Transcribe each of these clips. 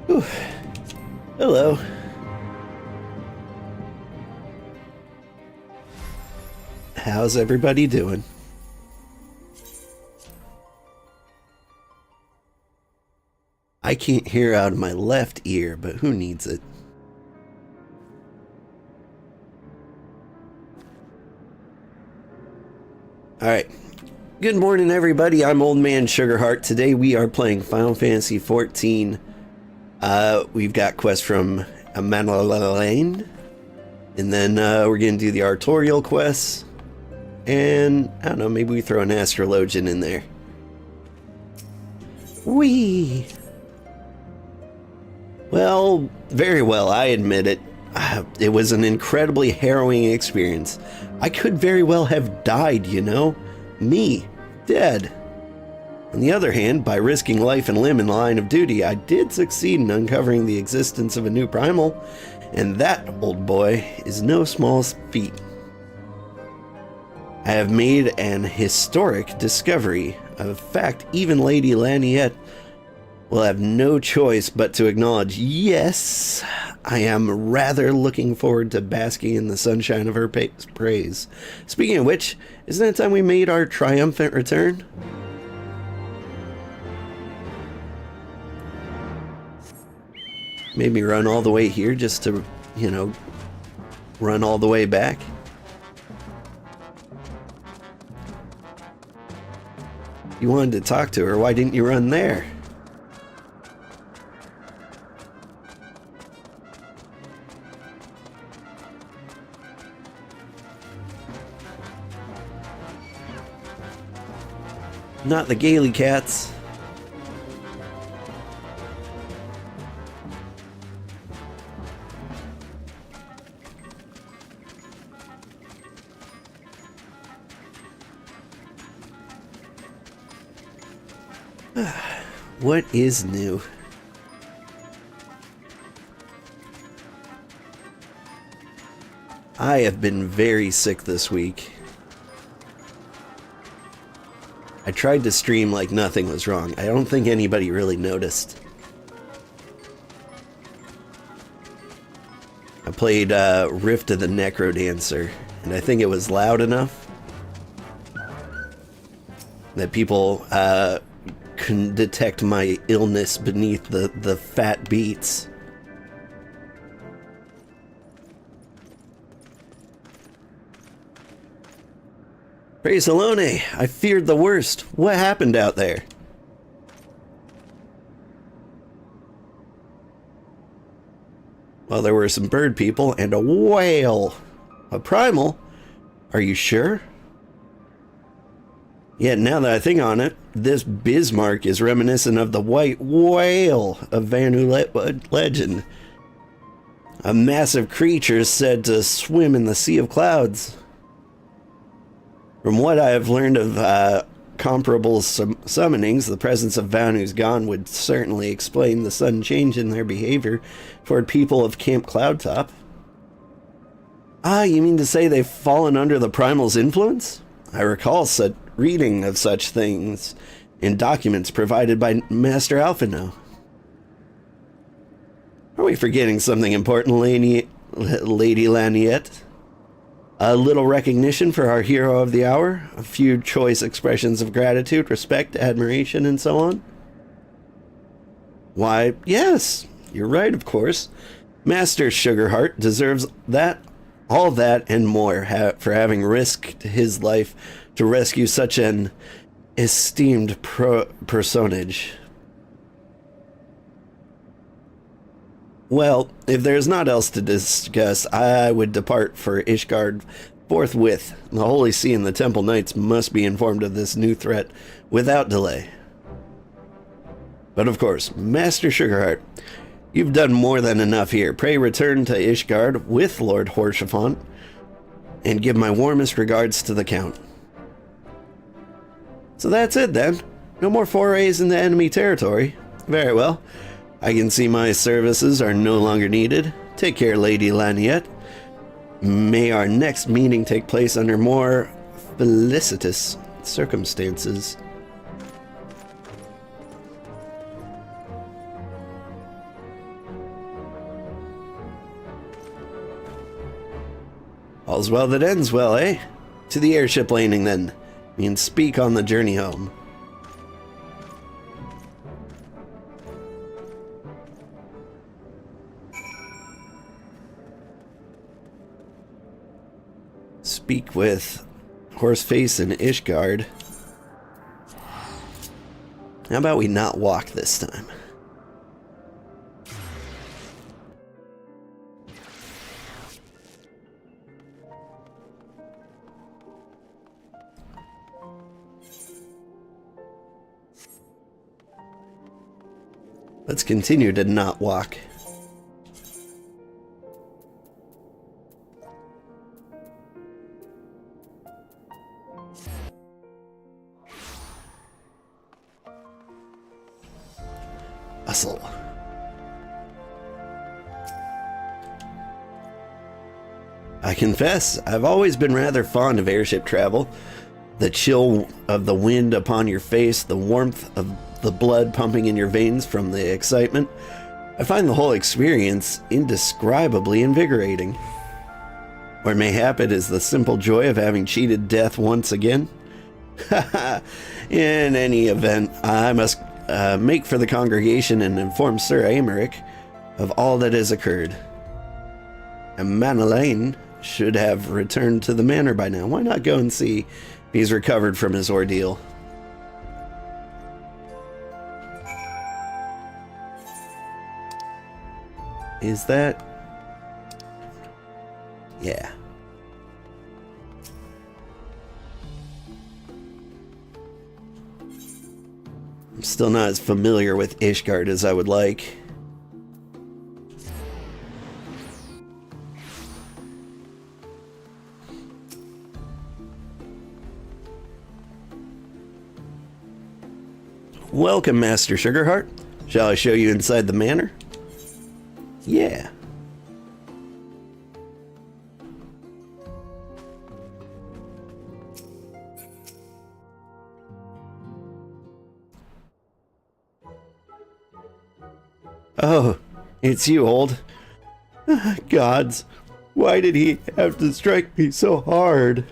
Whew. Hello. How's everybody doing? I can't hear out of my left ear, but who needs it? Alright. Good morning, everybody. I'm Old Man Sugarheart. Today we are playing Final Fantasy XIV. We've got quests from Emmanellain. And then we're going to do the Artoirel quests. And, I don't know, maybe we throw an Astrologian in there. Whee! Well, very well, I admit it. It was an incredibly harrowing experience. I could very well have died, you know? Me, dead. On the other hand, by risking life and limb in the line of duty, I did succeed in uncovering the existence of a new primal, and that, old boy, is no small feat. I have made an historic discovery. Of fact, even Lady Laniette will have no choice but to acknowledge, yes, I am rather looking forward to basking in the sunshine of her praise. Speaking of which, isn't it time we made our triumphant return? Made me run all the way here just to, you know, run all the way back. You wanted to talk to her, why didn't you run there? Not the Gaily cats. What is new? I have been very sick this week. I tried to stream like nothing was wrong. I don't think anybody really noticed. I played Rift of the Necrodancer, and I think it was loud enough that people couldn't detect my illness beneath the fat beats. Praise Alone, I feared the worst. What happened out there? Well, there were some bird people and a whale. A primal? Are you sure? Yeah, now that I think on it, this Bismarck is reminiscent of the white whale of Vanu legend. A massive creature said to swim in the sea of clouds. From what I have learned of comparable summonings, the presence of Vanu's Gone would certainly explain the sudden change in their behavior toward people of Camp Cloudtop. Ah, you mean to say they've fallen under the Primal's influence? I recall reading of such things in documents provided by Master Alphino. Are we forgetting something important, Lady Laniette? A little recognition for our hero of the hour, a few choice expressions of gratitude, respect, admiration, and so on? Why, yes, you're right, of course. Master Sugarheart deserves that, all that, and more for having risked his life to rescue such an esteemed personage. Well, if there's not else to discuss, I would depart for Ishgard forthwith. The Holy See and the Temple Knights must be informed of this new threat without delay. But of course, Master Sugarheart, you've done more than enough here. Pray return to Ishgard with Lord Horshaphant, and give my warmest regards to the Count. So that's it then. No more forays into enemy territory. Very well. I can see my services are no longer needed. Take care, Lady Laniette. May our next meeting take place under more felicitous circumstances. All's well that ends well, eh? To the airship landing, then. And speak on the journey home. Speak with Horseface and Ishgard. How about we not walk this time? Let's continue to not walk. Hustle. I confess, I've always been rather fond of airship travel. The chill of the wind upon your face, the warmth of the blood pumping in your veins from the excitement. I find the whole experience indescribably invigorating. Or mayhap it is the simple joy of having cheated death once again. In any event, I must make for the congregation and inform Sir Aymeric of all that has occurred. Emmanellain should have returned to the manor by now. Why not go and see if he's recovered from his ordeal? Is that... yeah. I'm still not as familiar with Ishgard as I would like. Welcome, Master Sugarheart. Shall I show you inside the manor? Yeah. Oh, it's you, old. Gods, why did he have to strike me so hard?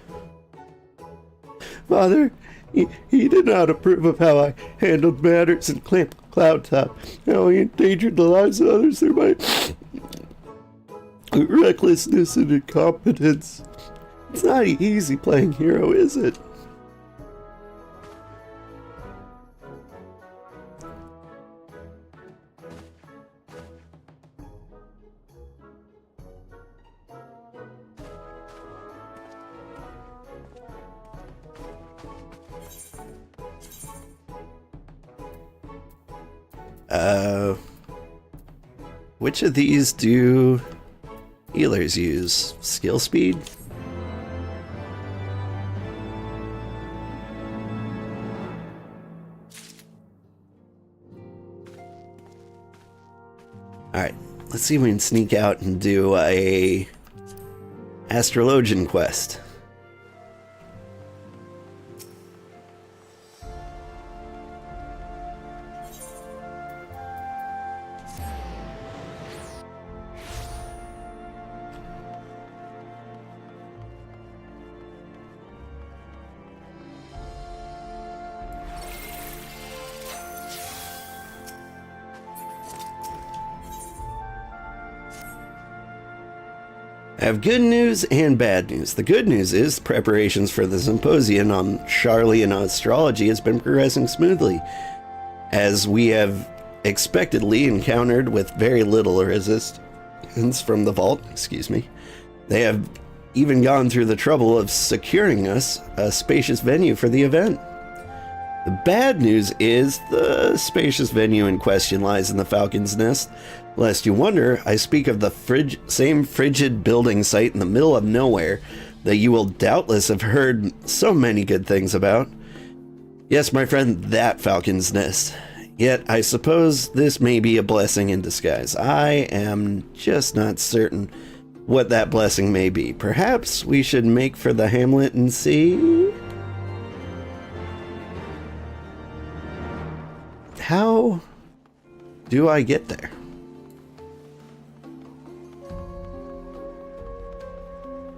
Father, he did not approve of how I handled matters in Cloudtop. How he endangered the lives of others through my recklessness and incompetence. It's not easy playing hero, is it? Which of these do healers use? Skill speed? Alright, let's see if we can sneak out and do a Astrologian quest. I have good news and bad news. The good news is preparations for the symposium on Charlian astrology has been progressing smoothly, as we have expectedly encountered with very little resistance from the vault. Excuse me. They have even gone through the trouble of securing us a spacious venue for the event. The bad news is the spacious venue in question lies in the Falcon's Nest. Lest you wonder, I speak of the same frigid building site in the middle of nowhere that you will doubtless have heard so many good things about. Yes, my friend, that Falcon's Nest. Yet, I suppose this may be a blessing in disguise. I am just not certain what that blessing may be. Perhaps we should make for the hamlet and see? How do I get there?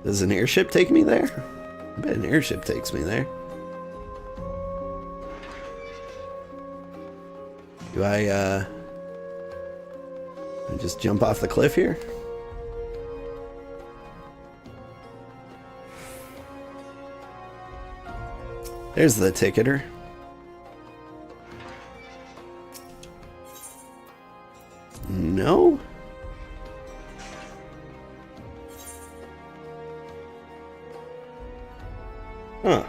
Does an airship take me there? I bet an airship takes me there. Do I just jump off the cliff here? There's the ticketer. No? Huh.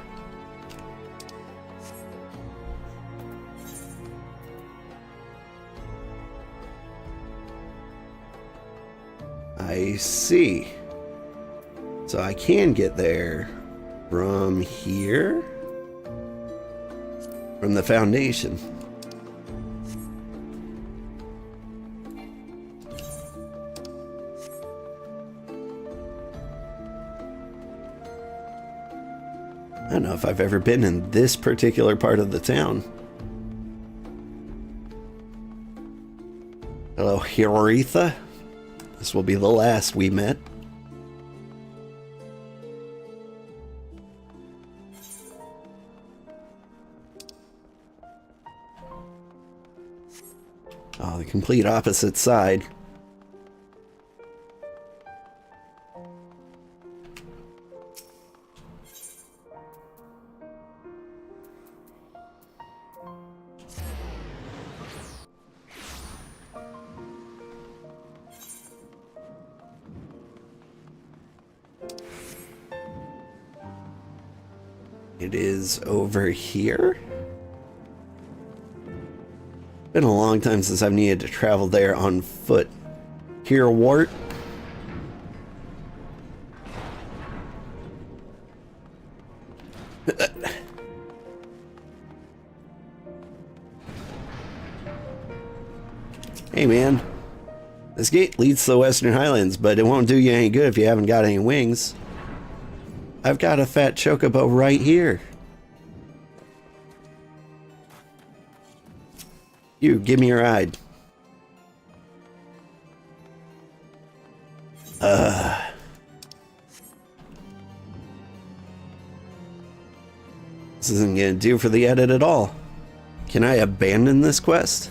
I see. So I can get there from here? From the foundation. I don't know if I've ever been in this particular part of the town. Hello, Hiroritha. This will be the last we met. Oh, the complete opposite side. It is over here? Been a long time since I've needed to travel there on foot. Here, Wart. Hey, man. This gate leads to the Western Highlands, but it won't do you any good if you haven't got any wings. I've got a fat chocobo right here. You, give me your ride. This isn't gonna do for the edit at all. Can I abandon this quest?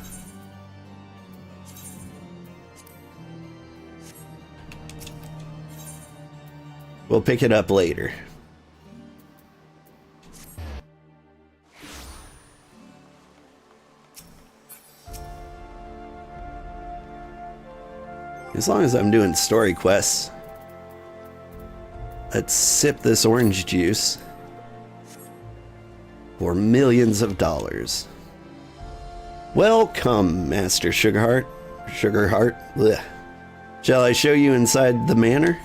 We'll pick it up later. As long as I'm doing story quests. Let's sip this orange juice for millions of dollars. Welcome, Master Sugarheart. Blech. Shall I show you inside the manor?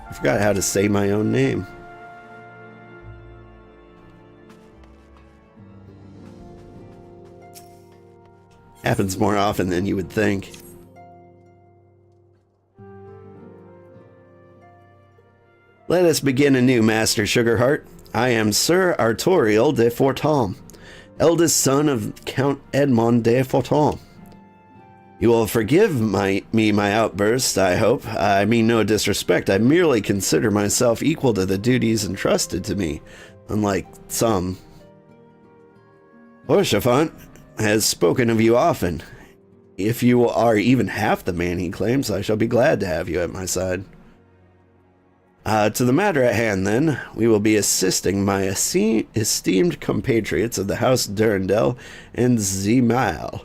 I forgot how to say my own name. Happens more often than you would think. Let us begin anew, Master Sugarheart. I am Sir Artoirel de Forton, eldest son of Count Edmond de Forton. You will forgive my outburst, I hope. I mean no disrespect. I merely consider myself equal to the duties entrusted to me, unlike some. Orchafant has spoken of you often. If you are even half the man he claims, I shall be glad to have you at my side. To the matter at hand, then, we will be assisting my esteemed compatriots of the House Durandal and Zimael.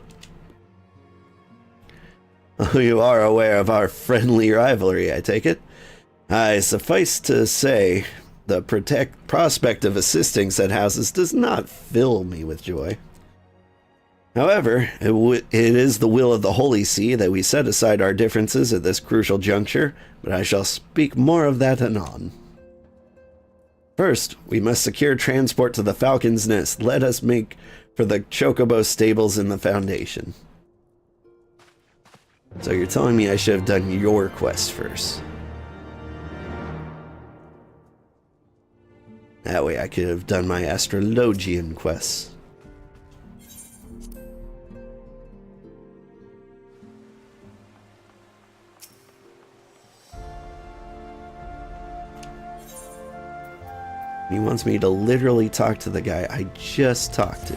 You are aware of our friendly rivalry, I take it. Suffice to say, the prospect of assisting said houses does not fill me with joy. However, it is the will of the Holy See that we set aside our differences at this crucial juncture, but I shall speak more of that anon. First, we must secure transport to the Falcon's Nest. Let us make for the Chocobo stables in the Foundation. So you're telling me I should have done your quest first. That way I could have done my Astrologian quests. He wants me to literally talk to the guy I just talked to.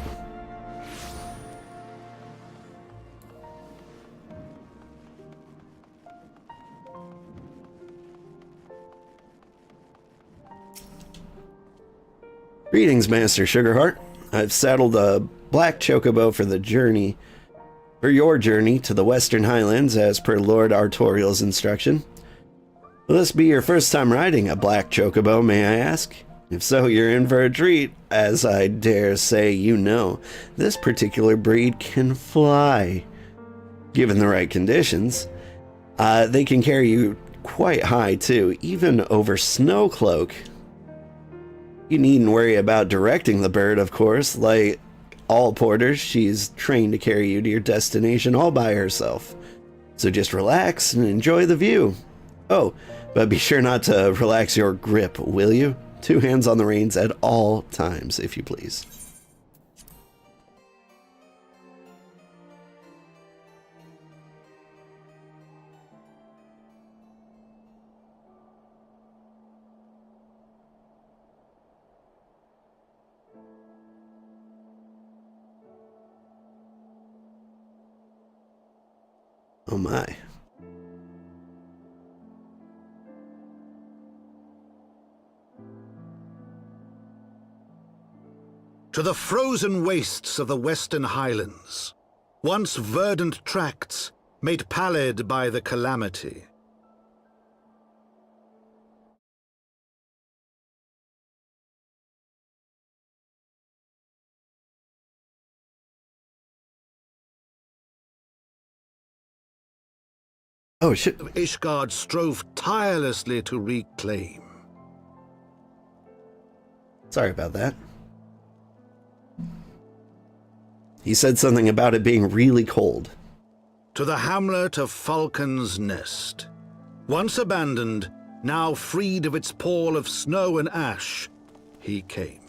Greetings, Master Sugarheart. I've saddled a black chocobo for your journey to the Western Highlands as per Lord Artoirel's instruction. Will this be your first time riding a black chocobo, may I ask? If so, you're in for a treat, as I dare say you know. This particular breed can fly. Given the right conditions, they can carry you quite high too, even over Snowcloak. You needn't worry about directing the bird, of course. Like all porters, she's trained to carry you to your destination all by herself. So just relax and enjoy the view. Oh, but be sure not to relax your grip, will you? 2 hands on the reins at all times, if you please. Oh my. To the frozen wastes of the Western Highlands, once verdant tracts made pallid by the calamity. Oh shit. Ishgard strove tirelessly to reclaim. Sorry about that. He said something about it being really cold. To the hamlet of Falcon's Nest. Once abandoned, now freed of its pall of snow and ash, he came.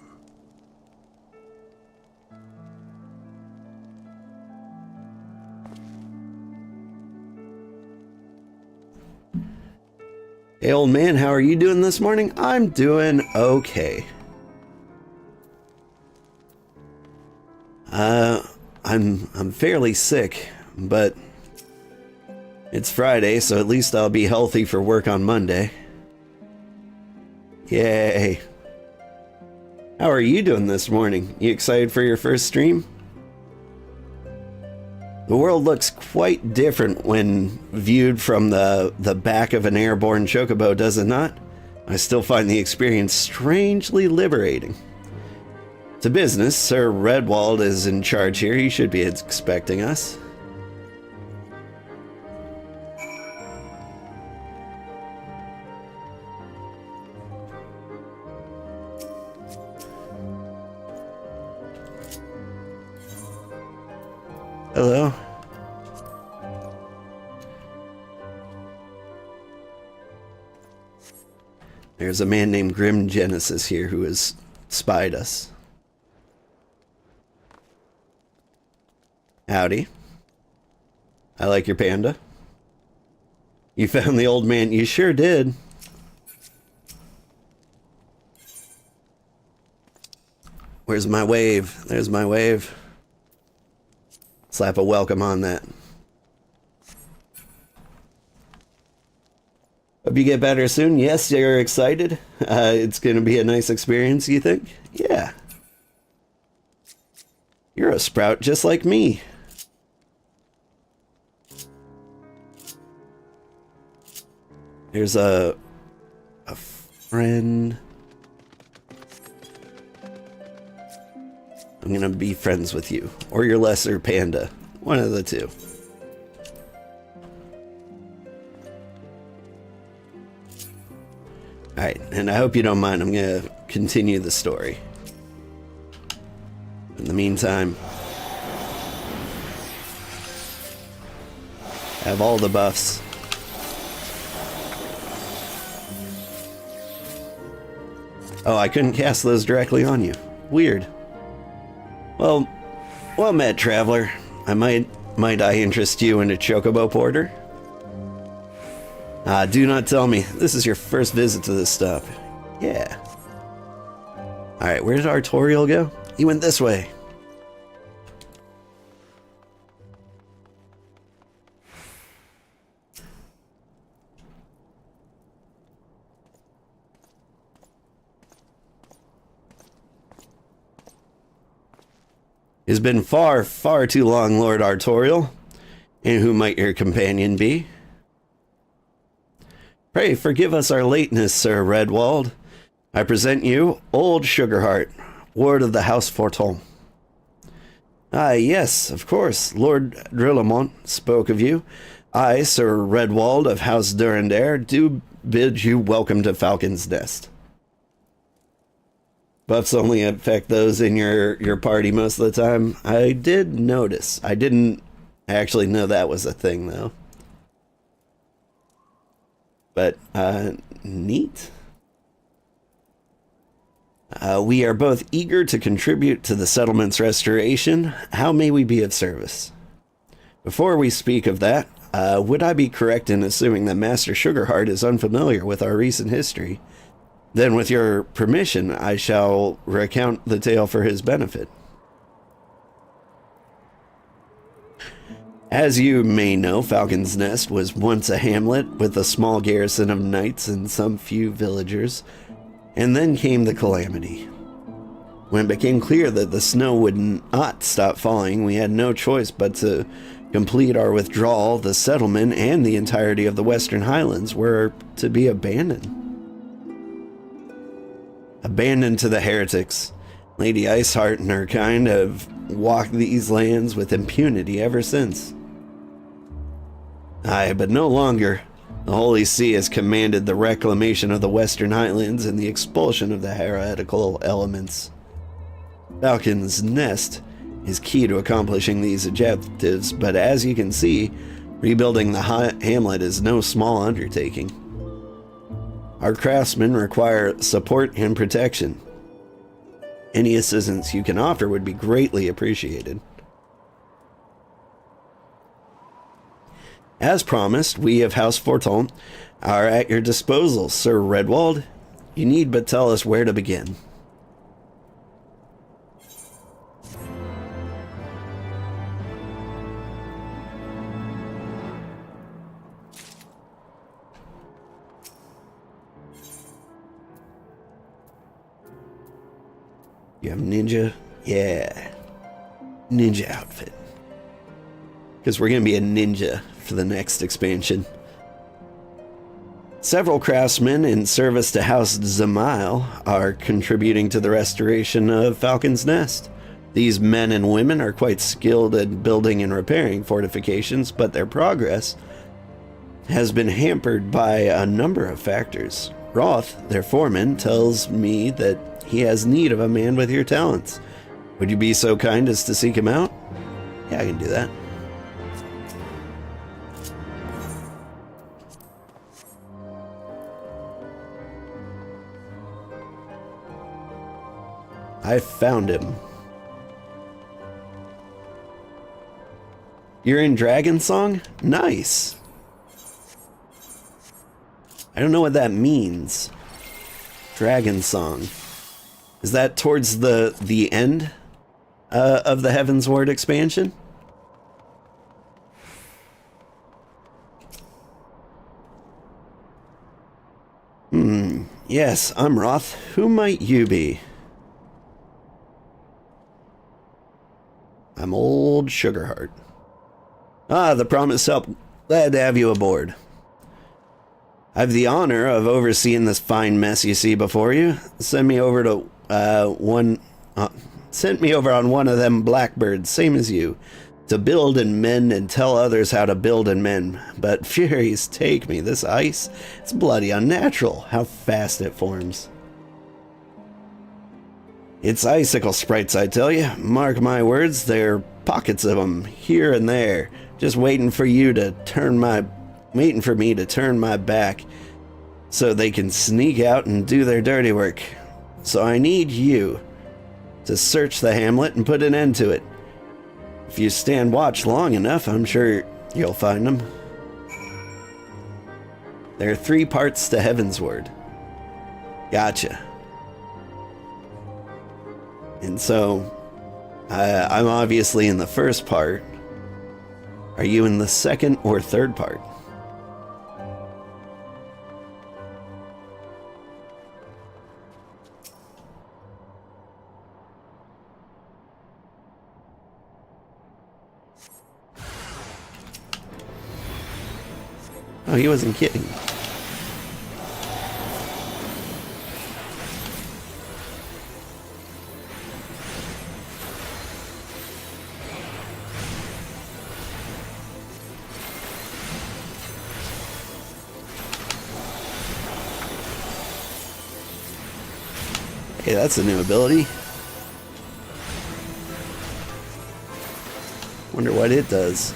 Hey old man, how are you doing this morning? I'm doing okay. I'm fairly sick, but it's Friday, so at least I'll be healthy for work on Monday. Yay. How are you doing this morning? You excited for your first stream? The world looks quite different when viewed from the back of an airborne chocobo, does it not? I still find the experience strangely liberating. To business, Sir Redwald is in charge here. He should be expecting us. Hello. There's a man named Grim Genesis here who has spied us. Howdy. I like your panda. You found the old man. You sure did. Where's my wave? There's my wave. Slap a welcome on that. Hope you get better soon. Yes, you're excited. It's going to be a nice experience, you think? Yeah. You're a sprout just like me. There's a friend. I'm gonna be friends with you. Or your lesser panda. One of the two. Alright, and I hope you don't mind. I'm gonna continue the story. In the meantime, have all the buffs. Oh, I couldn't cast those directly on you. Weird. Well met, traveler. Might I interest you in a chocobo porter? Do not tell me. This is your first visit to this stop. Yeah. Alright, where did Artoirel go? He went this way. It's been far, far too long, Lord Artoirel. And who might your companion be? Pray forgive us our lateness, Sir Redwald. I present you old Sugarheart, ward of the House Forton. Ah, yes, of course. Lord Drillamont spoke of you. I, Sir Redwald of House Durandare, do bid you welcome to Falcon's Nest. Buffs only affect those in your party most of the time. I did notice. I didn't actually know that was a thing, though. But, neat. We are both eager to contribute to the settlement's restoration. How may we be of service? Before we speak of that, would I be correct in assuming that Master Sugarheart is unfamiliar with our recent history? Then, with your permission, I shall recount the tale for his benefit. As you may know, Falcon's Nest was once a hamlet with a small garrison of knights and some few villagers, and then came the calamity. When it became clear that the snow would not stop falling, we had no choice but to complete our withdrawal. The settlement and the entirety of the Western Highlands were to be abandoned. Abandoned to the heretics. Lady Iceheart and her kind have walked these lands with impunity ever since. Aye, but no longer. The Holy See has commanded the reclamation of the Western Highlands and the expulsion of the heretical elements. Falcon's Nest is key to accomplishing these objectives, but as you can see, rebuilding the hamlet is no small undertaking. Our craftsmen require support and protection. Any assistance you can offer would be greatly appreciated. As promised, we of House Forton are at your disposal, Sir Redwald. You need but tell us where to begin. You have ninja? Yeah. Ninja outfit. Because we're going to be a ninja for the next expansion. Several craftsmen in service to House Zamail are contributing to the restoration of Falcon's Nest. These men and women are quite skilled at building and repairing fortifications, but their progress has been hampered by a number of factors. Roth, their foreman, tells me that he has need of a man with your talents. Would you be so kind as to seek him out? Yeah, I can do that. I found him. You're in Dragon Song? Nice. I don't know what that means. Dragon Song. Is that towards the end of the Heavensward expansion? Yes, I'm Roth. Who might you be? I'm old Sugarheart. Ah, the promised help. Glad to have you aboard. I've the honor of overseeing this fine mess you see before you. Send me over on one of them blackbirds, same as you, to build and mend and tell others how to build and mend. But furies take me, this ice, it's bloody unnatural, how fast it forms. It's icicle sprites, I tell you. Mark my words, there are pockets of them here and there, just waiting for me to turn my back so they can sneak out and do their dirty work. So I need you to search the hamlet and put an end to it. If you stand watch long enough, I'm sure you'll find them. There are 3 parts to Heavensward. Gotcha. And so, I'm obviously in the first part. Are you in the second or third part? Oh, he wasn't kidding. Hey, that's a new ability. Wonder what it does.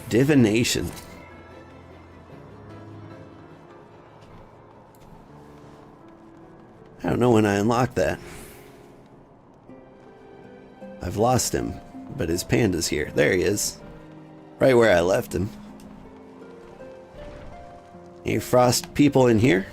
Divination. I don't know when I unlocked that. I've lost him, but his panda's here. There he is. Right where I left him. Any frost people in here?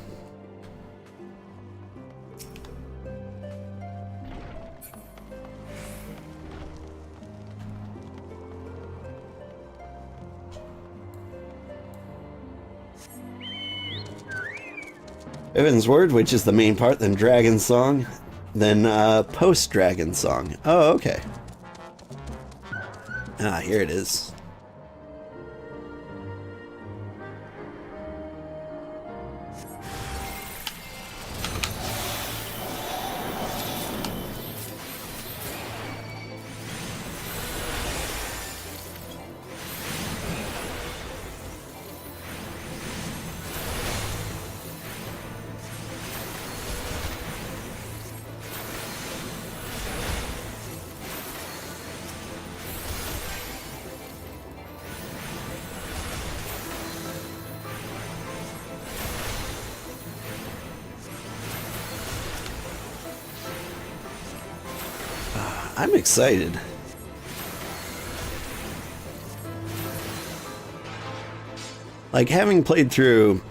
Heavensward, which is the main part, then Dragon Song, then post-Dragon Song. Oh, okay. Ah, here it is. I'm excited. Like, having played through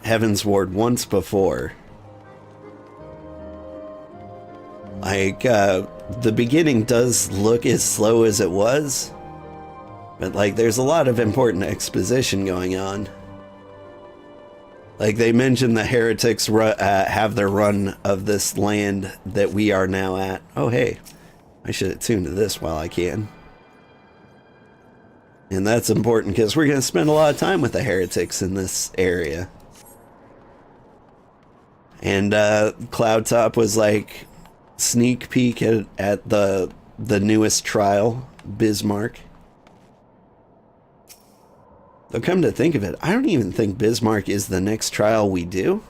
Heavensward once before, like, the beginning does look as slow as it was, but, like, there's a lot of important exposition going on. Like, they mentioned the heretics have their run of this land that we are now at. Oh, hey, I should attune to this while I can. And that's important because we're going to spend a lot of time with the heretics in this area. And Cloudtop was like sneak peek at the newest trial, Bismarck. Though come to think of it, I don't even think Bismarck is the next trial we do.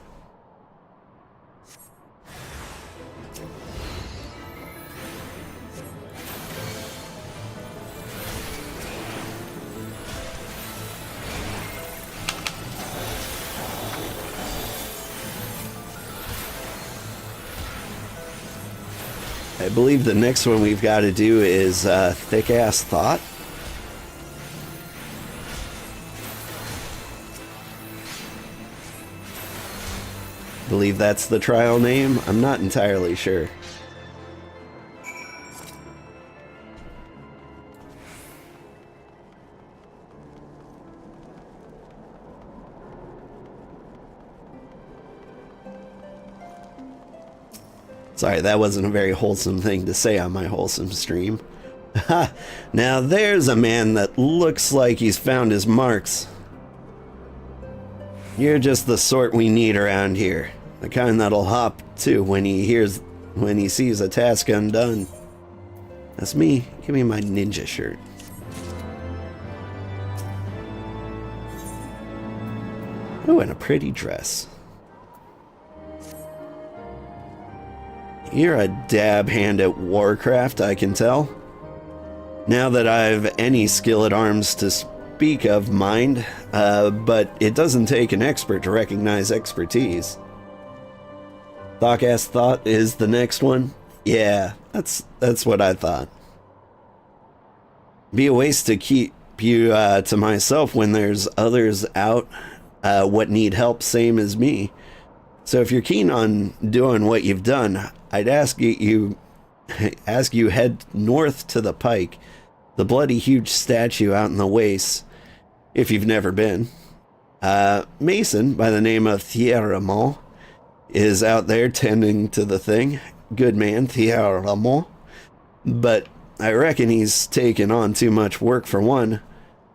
I believe the next one we've got to do is Thick Ass Thought. I believe that's the trial name. I'm not entirely sure. Sorry, that wasn't a very wholesome thing to say on my wholesome stream. Ha! Now there's a man that looks like he's found his marks. You're just the sort we need around here. The kind that'll hop, too, when he sees a task undone. That's me. Give me my ninja shirt. Oh, and a pretty dress. You're a dab hand at Warcraft, I can tell. Now that I've any skill at arms to speak of, mind, but it doesn't take an expert to recognize expertise. Thoughtcast Thought is the next one? Yeah, that's what I thought. Be a waste to keep you to myself when there's others out what need help, same as me. So if you're keen on doing what you've done, I'd ask you head north to the pike, the bloody huge statue out in the wastes, if you've never been. Mason, by the name of Thierramont, is out there tending to the thing. Good man, Thierramont. But I reckon he's taken on too much work for one.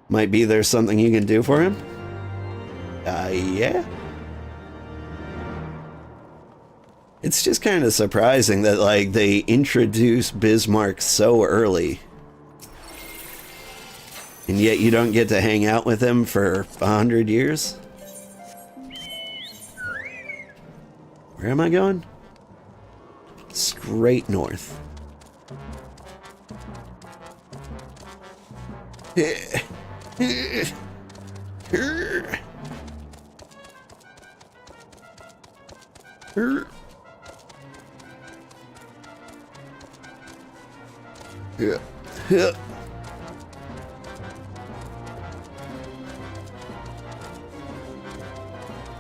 Might be there's something you can do for him? Yeah? It's just kind of surprising that, like, they introduce Bismarck so early. And yet you don't get to hang out with him for 100 years? Where am I going? Straight north. Yeah.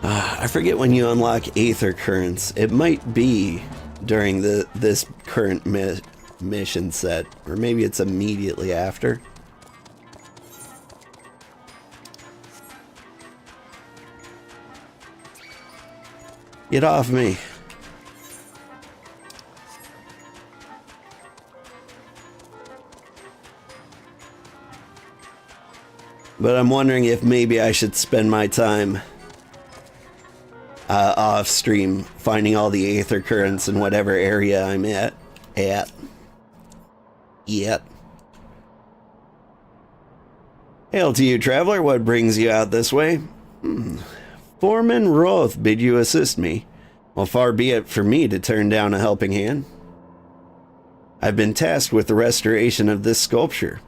I forget when you unlock Aether Currents. It might be during this current mission set, or maybe it's immediately after. Get off me. But I'm wondering if maybe I should spend my time off stream finding all the Aether Currents in whatever area I'm at. Yep. Hail to you, traveler. What brings you out this way? Foreman Roth bid you assist me. Well, far be it for me to turn down a helping hand. I've been tasked with the restoration of this sculpture.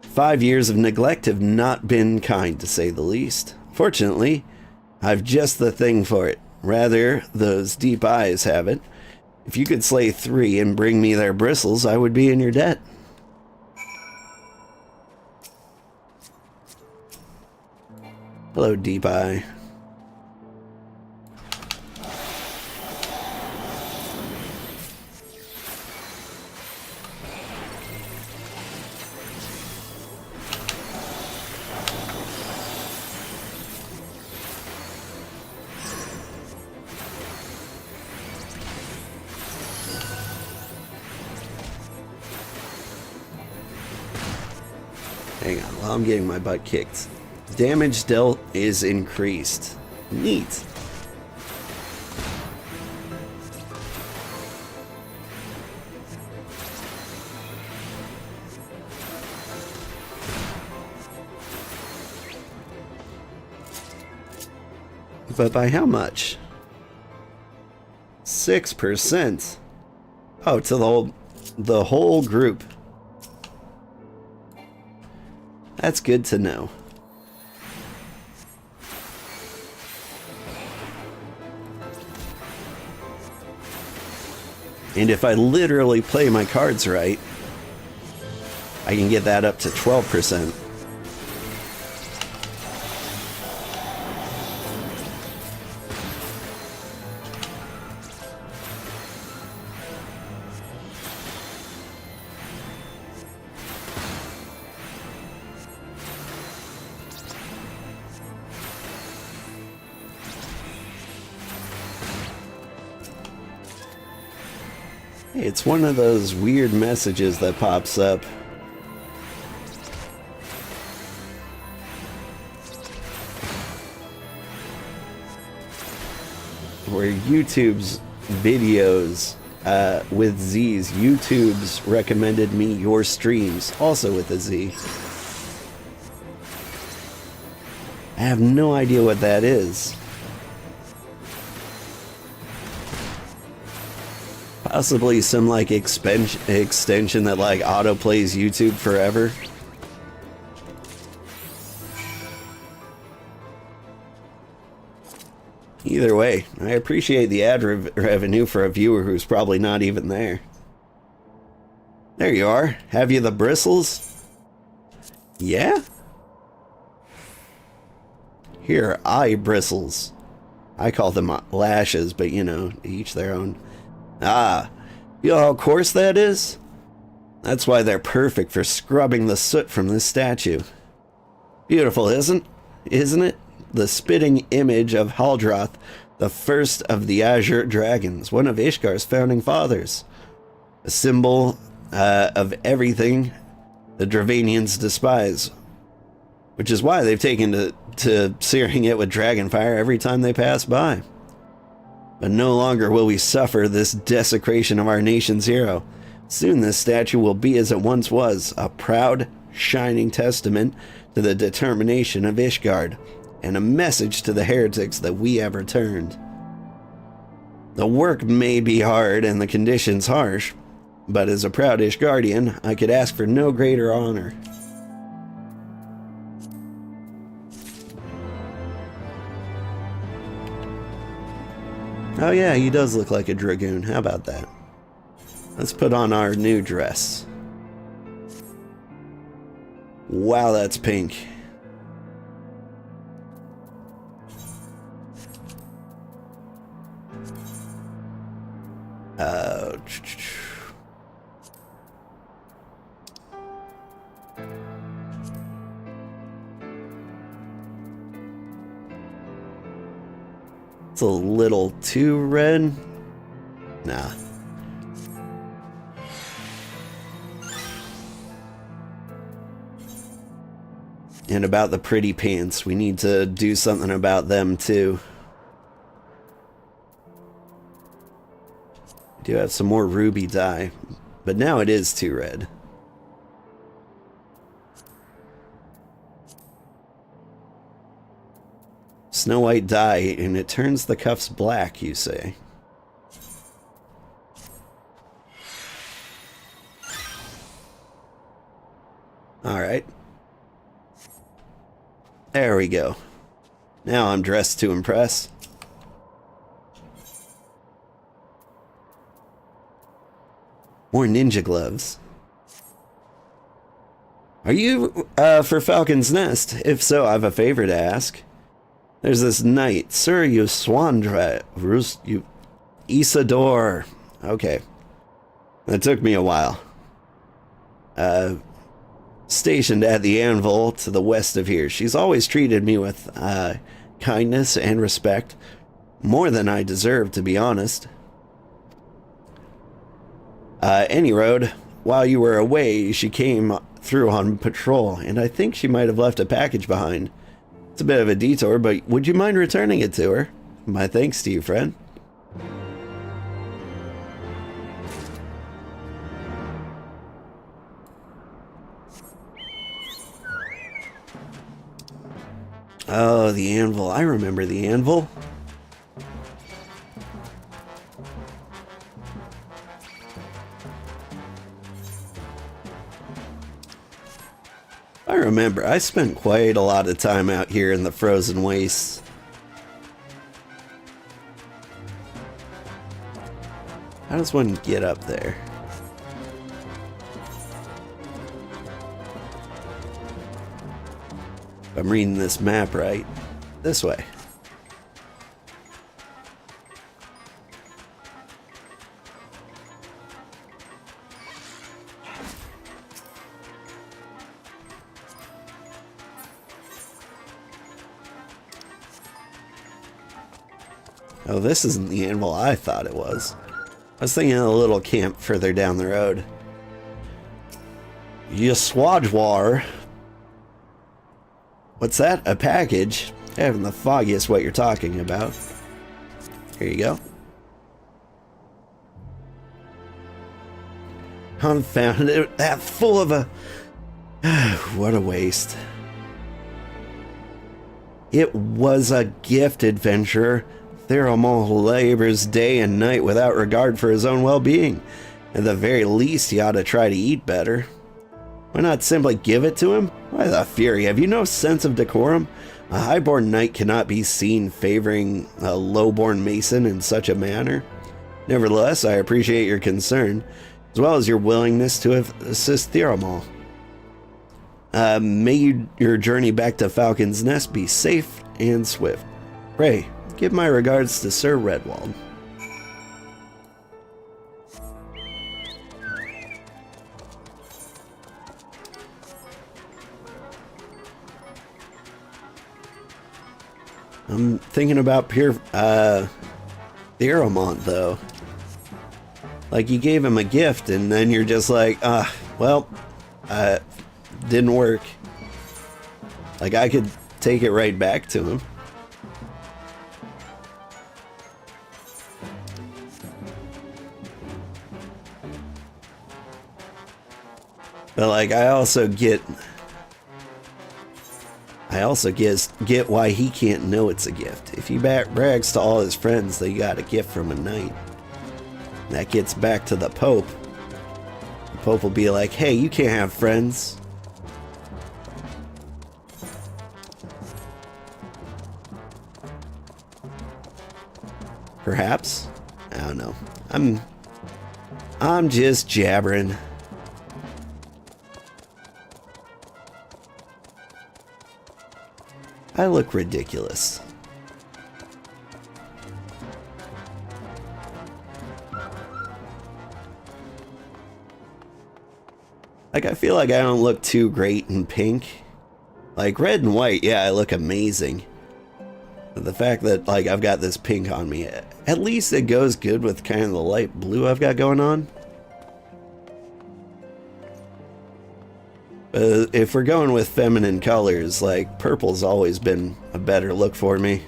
5 years of neglect have not been kind, to say the least. Fortunately, I've just the thing for it. Rather, those deep eyes have it. If you could slay 3 and bring me their bristles, I would be in your debt. Hello, Deep Eye. Hang on, while I'm getting my butt kicked. Damage dealt is increased. Neat. But by how much? 6%. Oh, to the whole group. That's good to know. And if I literally play my cards right, I can get that up to 12%. It's one of those weird messages that pops up. Where YouTube's videos with Z's, YouTube's recommended me your streams, also with a Z. I have no idea what that is. Possibly some like extension that like auto plays YouTube forever. Either way, I appreciate the ad revenue for a viewer who's probably not even there. There you are. Have you the bristles? Yeah? Here, eye bristles. I call them lashes, but you know, each their own. Ah, you know how coarse that is? That's why they're perfect for scrubbing the soot from this statue. Beautiful, isn't it? The spitting image of Haldroth, the first of the Azure Dragons, one of Ishgar's founding fathers. A symbol of everything the Dravanians despise, which is why they've taken to searing it with dragonfire every time they pass by. But no longer will we suffer this desecration of our nation's hero. Soon this statue will be as it once was, a proud, shining testament to the determination of Ishgard, and a message to the heretics that we have returned. The work may be hard and the conditions harsh, but as a proud Ishgardian, I could ask for no greater honor. Oh yeah, he does look like a dragoon. How about that? Let's put on our new dress. Wow, that's pink. It's a little too red. Nah. And about the pretty pants, we need to do something about them too. I do have some more ruby dye, but now it is too red. Snow White dye, and it turns the cuffs black, you say? Alright. There we go. Now I'm dressed to impress. More ninja gloves. Are you for Falcon's Nest? If so, I have a favor to ask. There's this knight, Sir Yuswandra, Isidore. Okay. That took me a while. Stationed at the anvil to the west of here. She's always treated me with kindness and respect. More than I deserve, to be honest. Any road, while you were away, she came through on patrol, and I think she might have left a package behind. It's a bit of a detour, but would you mind returning it to her? My thanks to you, friend. Oh, the anvil. I remember the anvil. I remember. I spent quite a lot of time out here in the frozen wastes. How does one get up there? If I'm reading this map right. This way. Oh, this isn't the anvil I thought it was. I was thinking of a little camp further down the road. Yuswadwar. What's that? A package? I haven't the foggiest what you're talking about. Here you go. Confound it, that full of a... what a waste. It was a gift, adventurer. Theramol labors day and night without regard for his own well-being. At the very least, he ought to try to eat better. Why not simply give it to him? Why the fury? Have you no sense of decorum? A highborn knight cannot be seen favoring a lowborn mason in such a manner. Nevertheless, I appreciate your concern, as well as your willingness to assist Theramol. May your journey back to Falcon's Nest be safe and swift. Pray, give my regards to Sir Redwald. I'm thinking about Theramont, though. Like, you gave him a gift, and then you're just like, didn't work. Like, I could take it right back to him. But, like, I also get why he can't know it's a gift. If he brags to all his friends that he got a gift from a knight, that gets back to the Pope. The Pope will be like, hey, you can't have friends. Perhaps? I don't know. I'm just jabbering. I look ridiculous. Like, I feel like I don't look too great in pink. Like, red and white, yeah, I look amazing. But the fact that, like, I've got this pink on me, at least it goes good with kind of the light blue I've got going on. If we're going with feminine colors, like, purple's always been a better look for me.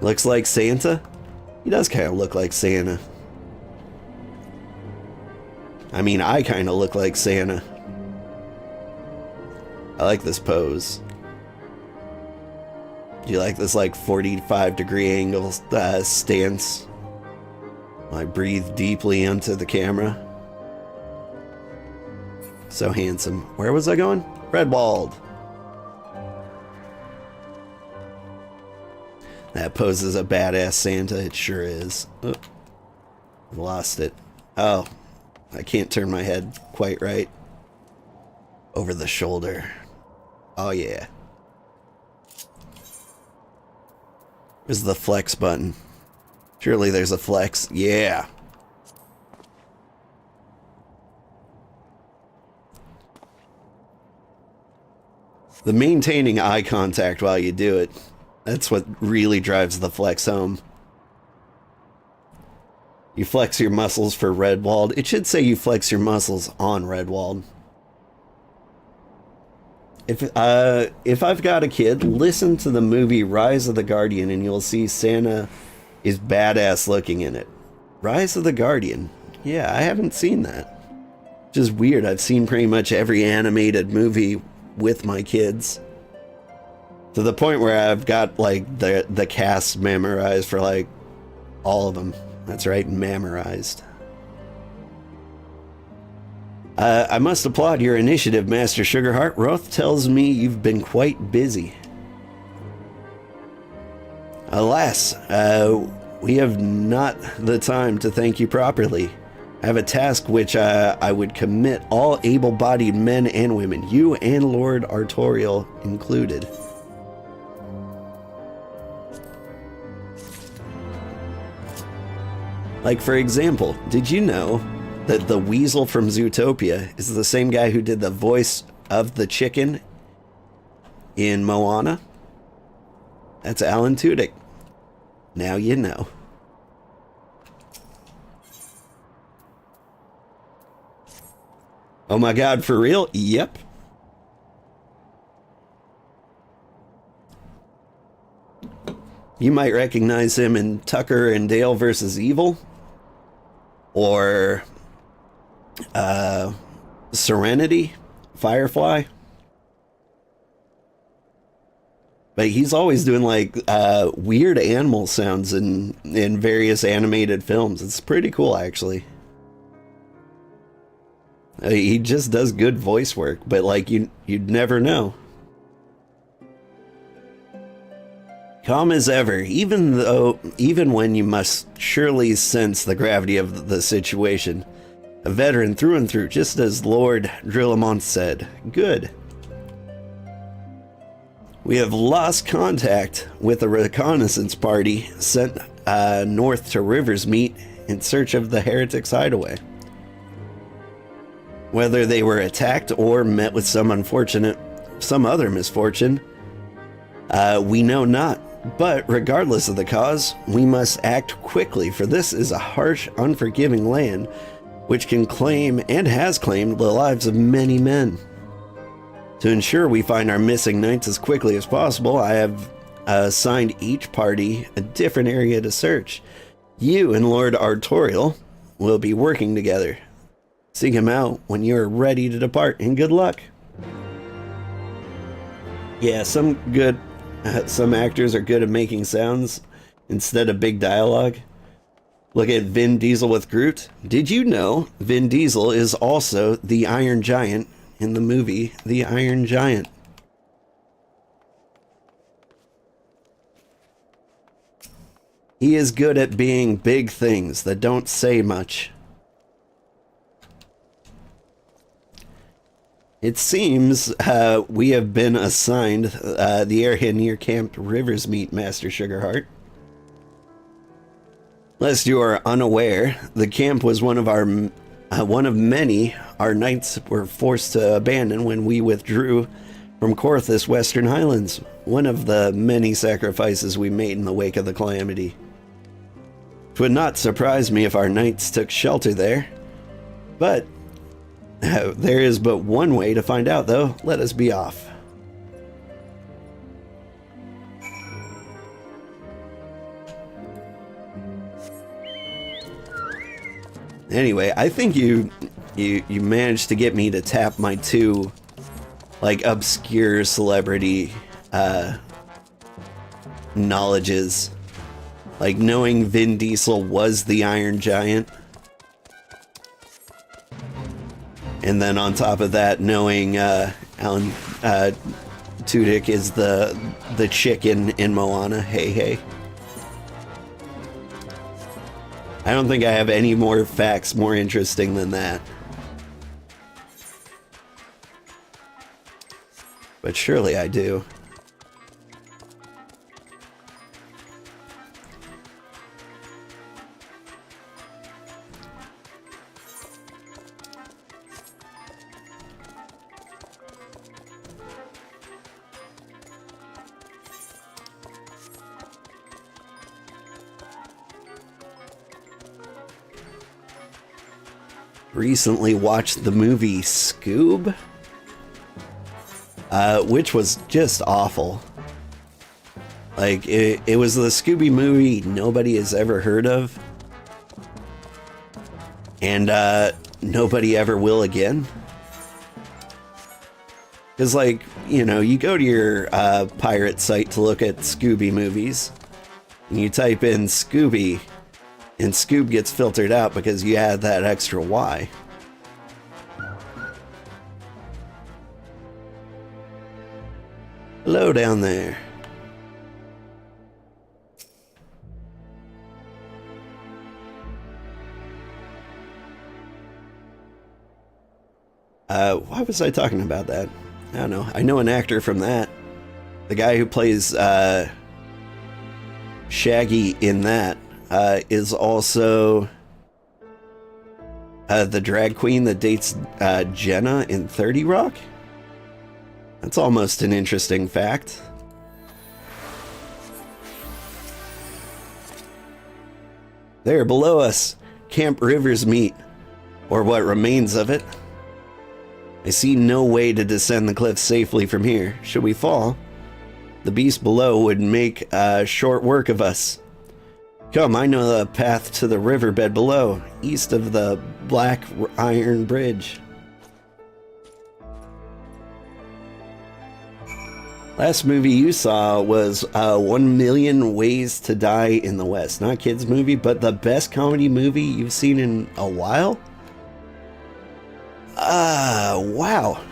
Looks like Santa? He does kind of look like Santa. I mean, I kind of look like Santa. I like this pose. Do you like this, like, 45-degree angle stance? I breathe deeply into the camera. So handsome. Where was I going? Redwald. That pose is a badass Santa. It sure is. Oh, lost it. Oh, I can't turn my head quite right. Over the shoulder. Oh, yeah. Where's the flex button? Surely there's a flex. Yeah. The maintaining eye contact while you do it, that's what really drives the flex home. You flex your muscles for Redwald. It should say you flex your muscles on Redwald. If I've got a kid, listen to the movie Rise of the Guardian and you'll see Santa is badass looking in it. Rise of the Guardian. Yeah, I haven't seen that. Which is weird. I've seen pretty much every animated movie with my kids. To the point where I've got, like, the cast memorized for, like, all of them. That's right, memorized. I must applaud your initiative, Master Sugarheart. Roth tells me you've been quite busy. Alas, we have not the time to thank you properly. I have a task which I would commit all able-bodied men and women, you and Lord Artoirel included. Like, for example, did you know that the weasel from Zootopia is the same guy who did the voice of the chicken in Moana? That's Alan Tudyk. Now you know. Oh my god, for real? Yep. You might recognize him in Tucker and Dale versus Evil. Or Serenity, Firefly. But he's always doing, like, weird animal sounds in various animated films. It's pretty cool, actually. He just does good voice work, but, like, you'd never know. Calm as ever, even when you must surely sense the gravity of the situation. A veteran through and through, just as Lord Drillamont said. Good. We have lost contact with a reconnaissance party sent north to Riversmeet in search of the heretics' hideaway. Whether they were attacked or met with some other misfortune, we know not. But regardless of the cause, we must act quickly, for this is a harsh, unforgiving land which can claim and has claimed the lives of many men. To ensure we find our missing knights as quickly as possible, I have assigned each party a different area to search. You and Lord Artoirel will be working together. Seek him out when you are ready to depart, and good luck. Yeah, some actors are good at making sounds instead of big dialogue. Look at Vin Diesel with Groot. Did you know Vin Diesel is also the Iron Giant in the movie The Iron Giant? He is good at being big things that don't say much. It seems we have been assigned the area near Camp Riversmeet, Master Sugarheart. Lest you are unaware, the camp was one of many our knights were forced to abandon when we withdrew from Corthus Western Highlands, one of the many sacrifices we made in the wake of the calamity. It would not surprise me if our knights took shelter there, but there is but one way to find out, though. Let us be off. Anyway, I think you managed to get me to tap my two, like, obscure celebrity knowledges. Like, knowing Vin Diesel was the Iron Giant. And then on top of that, knowing Alan Tudyk is the chicken in Moana. Hey, hey. I don't think I have any more facts more interesting than that. But surely I do. Recently watched the movie Scoob, which was just awful. Like, it was the Scooby movie nobody has ever heard of, and nobody ever will again. Because, like, you know, you go to your pirate site to look at Scooby movies, and you type in Scooby, and Scoob gets filtered out because you add that extra Y. Hello down there. Why was I talking about that? I don't know. I know an actor from that. The guy who plays Shaggy in that is also the drag queen that dates Jenna in 30 Rock. That's almost an interesting fact. There, below us, Camp Riversmeet, or what remains of it. I see no way to descend the cliff safely from here. Should we fall, the beast below would make short work of us. Come, I know the path to the riverbed below, east of the Black Iron Bridge. Last movie you saw was 1 Million Ways to Die in the West. Not a kids movie, but the best comedy movie you've seen in a while? Wow.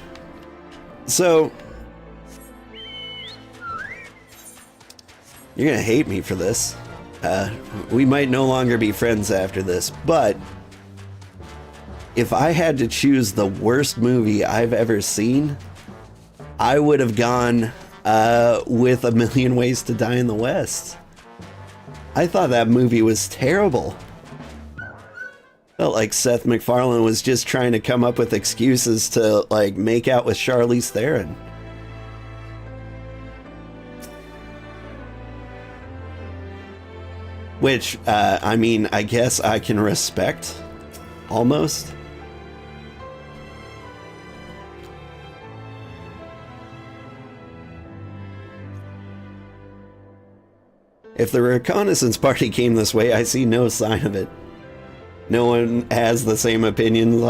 So, you're gonna hate me for this. We might no longer be friends after this, but if I had to choose the worst movie I've ever seen, I would have gone with A Million Ways to Die in the West. I thought that movie was terrible. Felt like Seth MacFarlane was just trying to come up with excuses to, like, make out with Charlize Theron. Which, I mean, I guess I can respect, almost. If the reconnaissance party came this way, I see no sign of it. No one has the same opinions.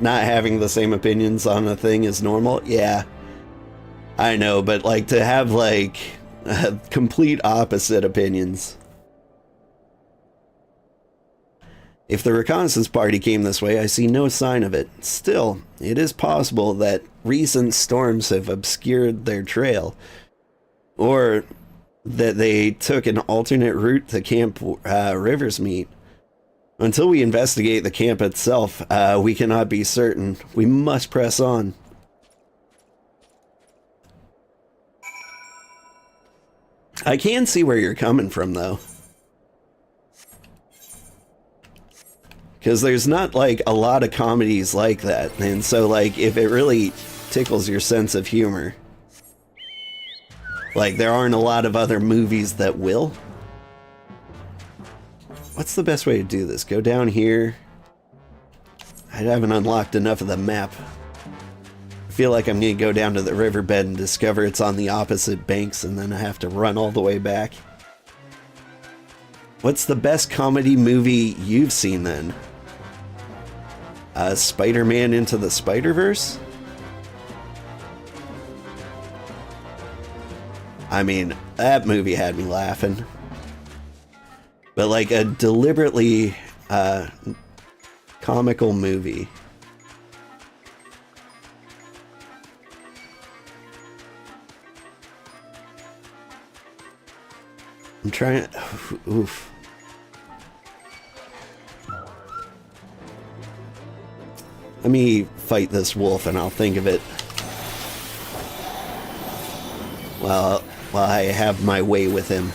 Not having the same opinions on a thing is normal. Yeah, I know, but like to have like complete opposite opinions. If the reconnaissance party came this way, I see no sign of it. Still, it is possible that recent storms have obscured their trail, or that they took an alternate route to Camp Riversmeet. Until we investigate the camp itself, we cannot be certain. We must press on. I can see where you're coming from, though. Because there's not, like, a lot of comedies like that. And so, like, if it really tickles your sense of humor, like, there aren't a lot of other movies that will. What's the best way to do this? Go down here. I haven't unlocked enough of the map. I feel like I'm going to go down to the riverbed and discover it's on the opposite banks, and then I have to run all the way back. What's the best comedy movie you've seen, then? Spider-Man Into the Spider-Verse? I mean, that movie had me laughing. But like a deliberately comical movie. I'm trying. Oof. Let me fight this wolf and I'll think of it. While I have my way with him.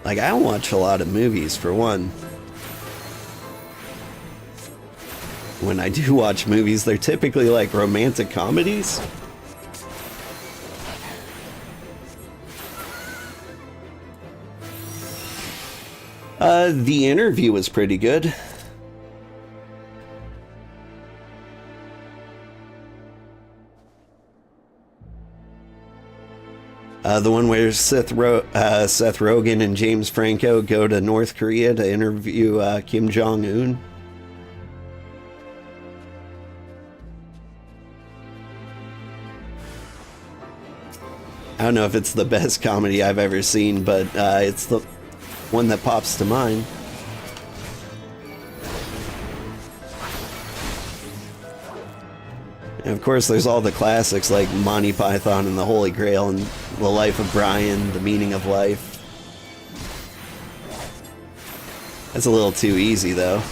Like, I don't watch a lot of movies, for one. When I do watch movies, they're typically like romantic comedies. The Interview was pretty good. The one where Seth Rogen and James Franco go to North Korea to interview Kim Jong-un. I don't know if it's the best comedy I've ever seen, but it's the one that pops to mind. And of course, there's all the classics like Monty Python and the Holy Grail and The Life of Brian, The Meaning of Life. That's a little too easy, though.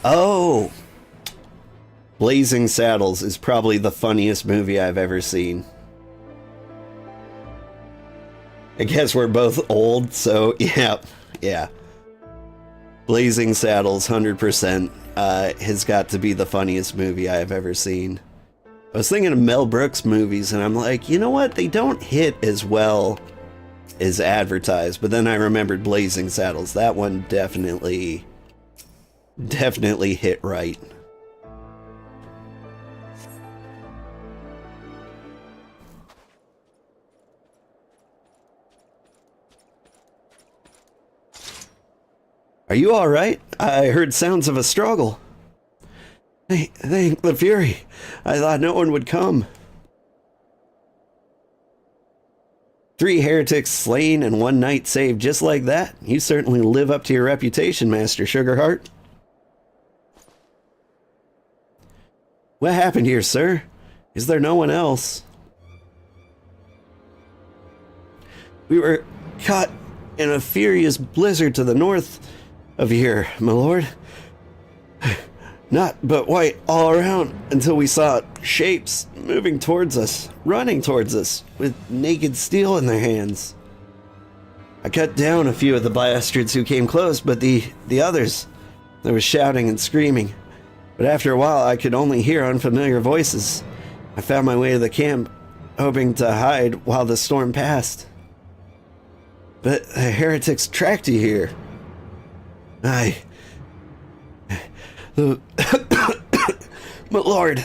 Oh! Blazing Saddles is probably the funniest movie I've ever seen. I guess we're both old, so yeah. Blazing Saddles, 100%, has got to be the funniest movie I've ever seen. I was thinking of Mel Brooks movies, and I'm like, you know what? They don't hit as well as advertised, but then I remembered Blazing Saddles. That one definitely hit right. Are you all right? I heard sounds of a struggle. Thank the Fury. I thought no one would come. 3 heretics slain and 1 knight saved just like that. You certainly live up to your reputation, Master Sugarheart. What happened here, sir? Is there no one else? We were caught in a furious blizzard to the north of here, my lord. Not but white all around until we saw shapes moving towards us, running towards us, with naked steel in their hands. I cut down a few of the bastards who came close, but the others, there was shouting and screaming. But after a while, I could only hear unfamiliar voices. I found my way to the camp, hoping to hide while the storm passed. But the heretics tracked you here. My lord,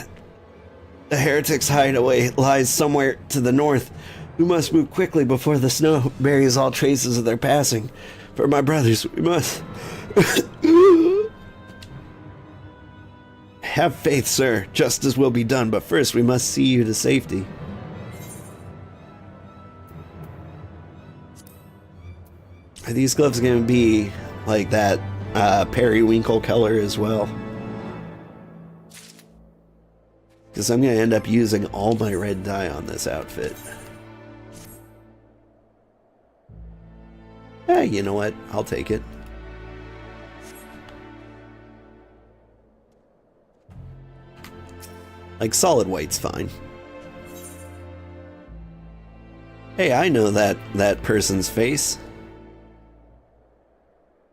the heretics' hideaway lies somewhere to the north. We must move quickly before the snow buries all traces of their passing. For my brothers, we must... Have faith, sir. Justice will be done, but first we must see you to safety. Are these gloves going to be like that periwinkle color as well? Because I'm going to end up using all my red dye on this outfit. Hey, you know what? I'll take it. Like, solid white's fine. Hey, I know that person's face.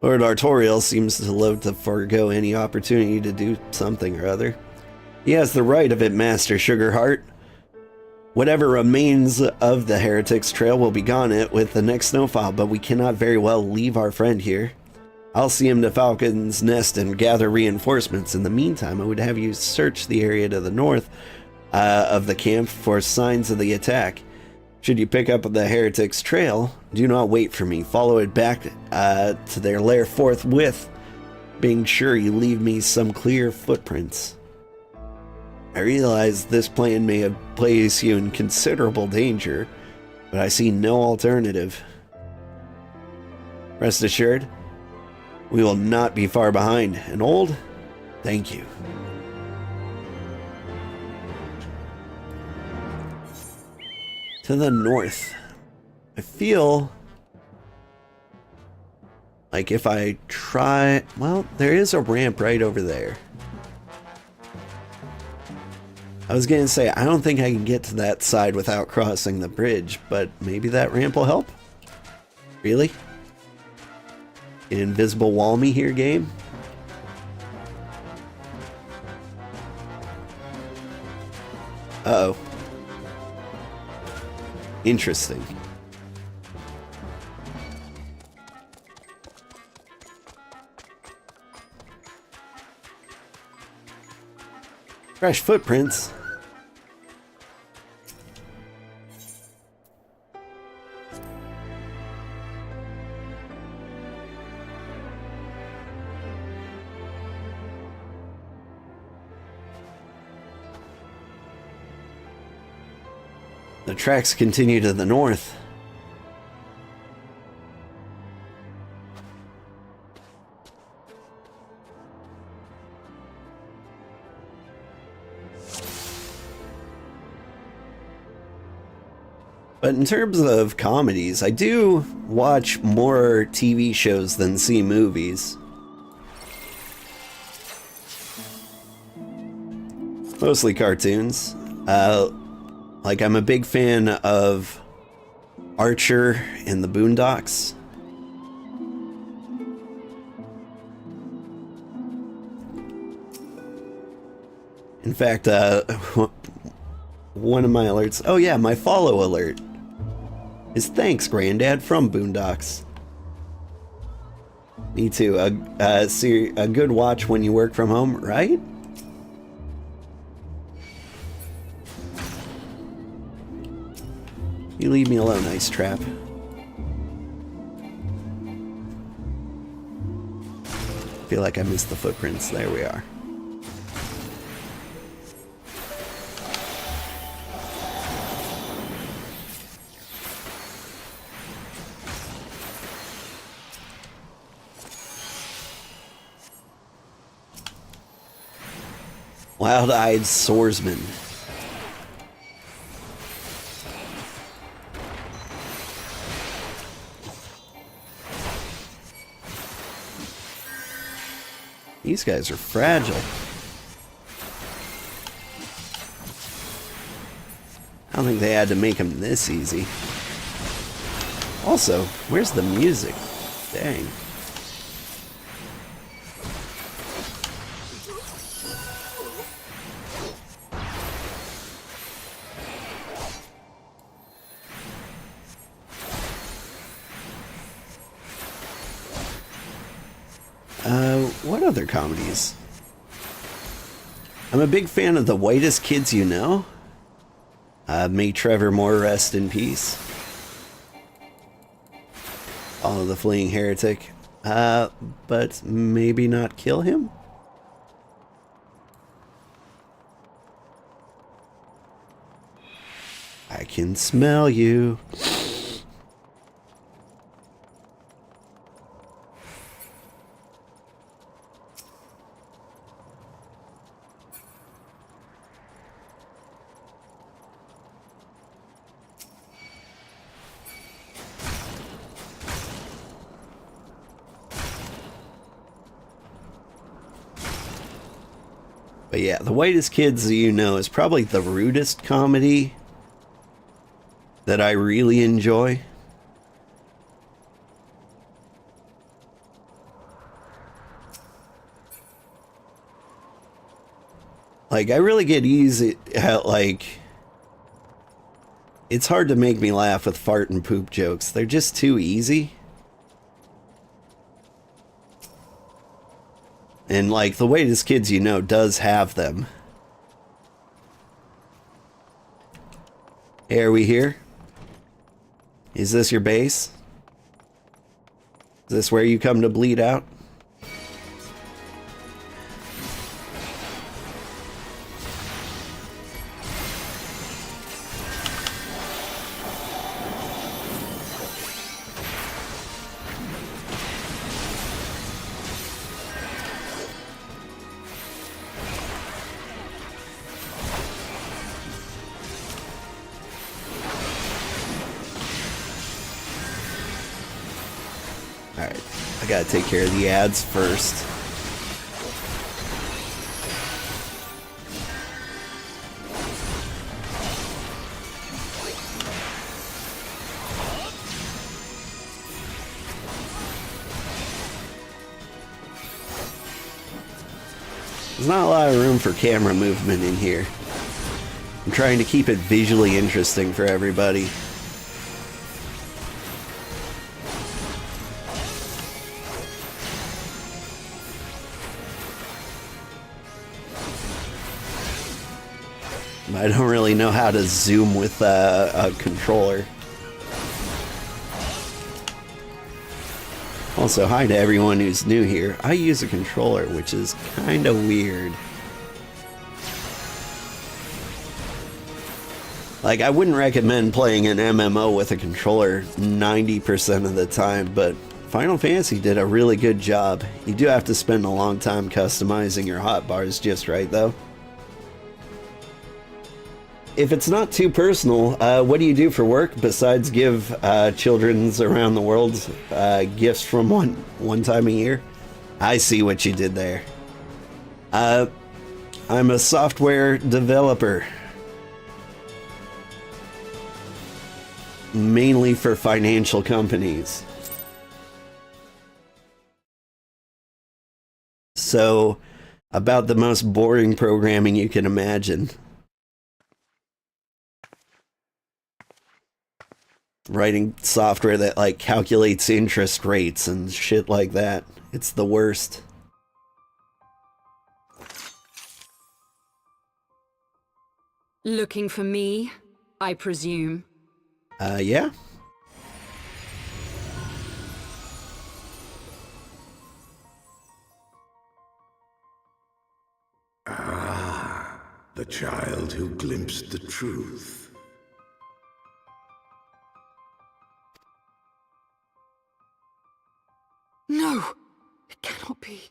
Lord Artoirel seems to love to forego any opportunity to do something or other. He has the right of it, Master Sugarheart. Whatever remains of the Heretics Trail will be gone with the next snowfall, but we cannot very well leave our friend here. I'll see him to Falcon's Nest and gather reinforcements. In the meantime, I would have you search the area to the north of the camp for signs of the attack. Should you pick up the Heretics Trail, do not wait for me. Follow it back to their lair forthwith, being sure you leave me some clear footprints. I realize this plan may have placed you in considerable danger, but I see no alternative. Rest assured, we will not be far behind. And old, thank you. To the north. I feel like if I try... Well, there is a ramp right over there. I was going to say, I don't think I can get to that side without crossing the bridge, but maybe that ramp will help? Really? An invisible wall me here, game? Uh-oh. Interesting. Fresh footprints. The tracks continue to the north. But in terms of comedies, I do watch more TV shows than see movies. Mostly cartoons. Like, I'm a big fan of Archer in the Boondocks. In fact, one of my alerts... Oh yeah, my follow alert is thanks, Granddad, from Boondocks. Me too. A good watch when you work from home, right? You leave me alone, Ice Trap. Feel like I missed the footprints. There we are. Wild-eyed swordsman. These guys are fragile. I don't think they had to make them this easy. Also, where's the music? Dang. What other comedies? I'm a big fan of The Whitest Kids You Know. May Trevor Moore rest in peace. Follow the Fleeing Heretic. But maybe not kill him? I can smell you. But yeah, The Whitest Kids You Know is probably the rudest comedy that I really enjoy. Like, I really get easy at, like, it's hard to make me laugh with fart and poop jokes. They're just too easy. And, like, The Whitest Kids You Know does have them. Hey, are we here? Is this your base? Is this where you come to bleed out? Alright, I gotta take care of the ads first. There's not a lot of room for camera movement in here. I'm trying to keep it visually interesting for everybody. I don't really know how to zoom with a controller. Also, hi to everyone who's new here. I use a controller, which is kind of weird. Like, I wouldn't recommend playing an MMO with a controller 90% of the time, but Final Fantasy did a really good job. You do have to spend a long time customizing your hotbars just right, though. If it's not too personal, what do you do for work besides give children's around the world gifts from one time a year? I see what you did there. I'm a software developer. Mainly for financial companies. So, about the most boring programming you can imagine. Writing software that, like, calculates interest rates and shit like that. It's the worst. Looking for me, I presume? Yeah. Ah, the child who glimpsed the truth. No, it cannot be.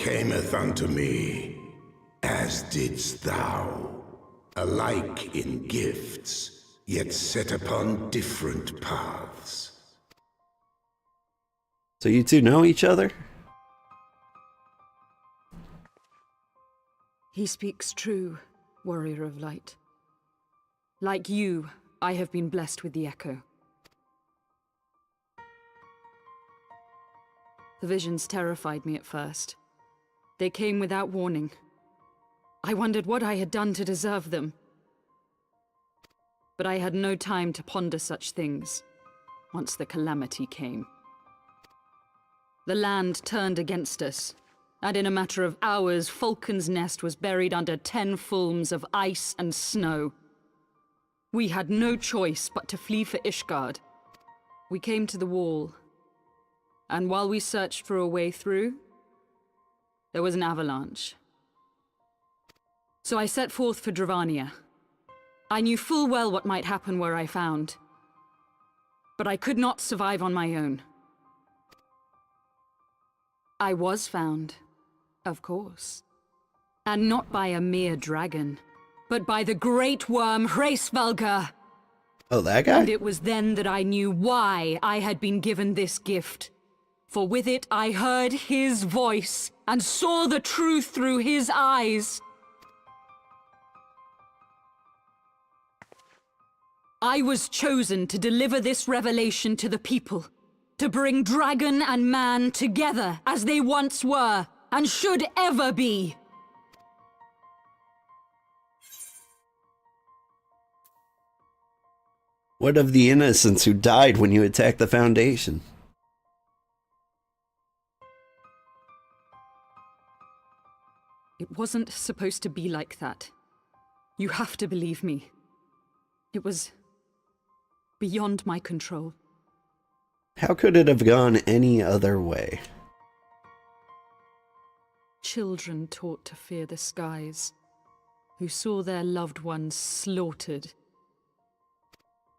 cameth unto me, as didst thou, alike in gifts, yet set upon different paths. So you two know each other? He speaks true, warrior of light. Like you, I have been blessed with the echo. The visions terrified me at first. They came without warning. I wondered what I had done to deserve them. But I had no time to ponder such things once the calamity came. The land turned against us, and in a matter of hours, Falcon's Nest was buried under 10 fulms of ice and snow. We had no choice but to flee for Ishgard. We came to the wall, and while we searched for a way through, there was an avalanche. So I set forth for Dravania. I knew full well what might happen where I found, but I could not survive on my own. I was found, of course, and not by a mere dragon, but by the great worm Hraesvelgr. Oh, that guy? And it was then that I knew why I had been given this gift. For with it I heard his voice and saw the truth through his eyes. I was chosen to deliver this revelation to the people, to bring dragon and man together as they once were and should ever be. What of the innocents who died when you attacked the Foundation? It wasn't supposed to be like that. You have to believe me. It was beyond my control. How could it have gone any other way? Children taught to fear the skies, who saw their loved ones slaughtered.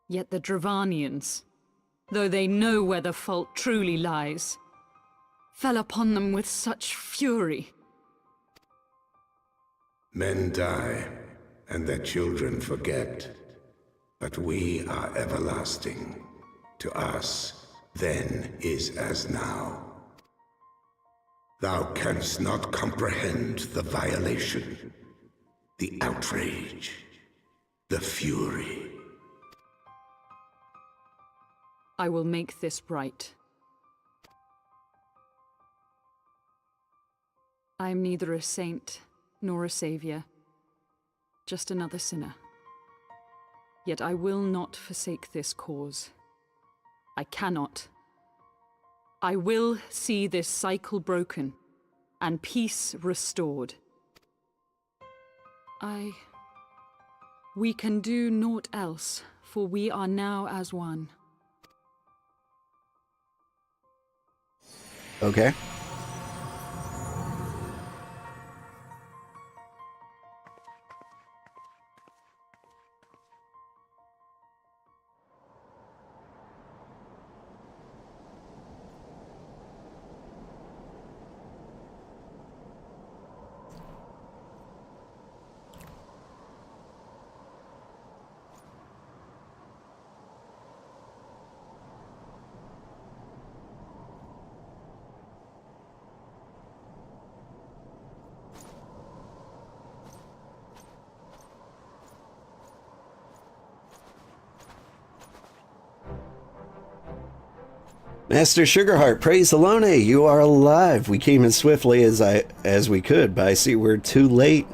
Yet the Dravanians, though they know where the fault truly lies, fell upon them with such fury. Men die, and their children forget. But we are everlasting. To us, then is as now. Thou canst not comprehend the violation, the outrage, the fury. I will make this right. I am neither a saint nor a savior, just another sinner. Yet I will not forsake this cause. I cannot. I will see this cycle broken and peace restored. We can do naught else, for we are now as one. Okay. Master Sugarheart, praise Alone, you are alive. We came as swiftly as we could, but I see we're too late.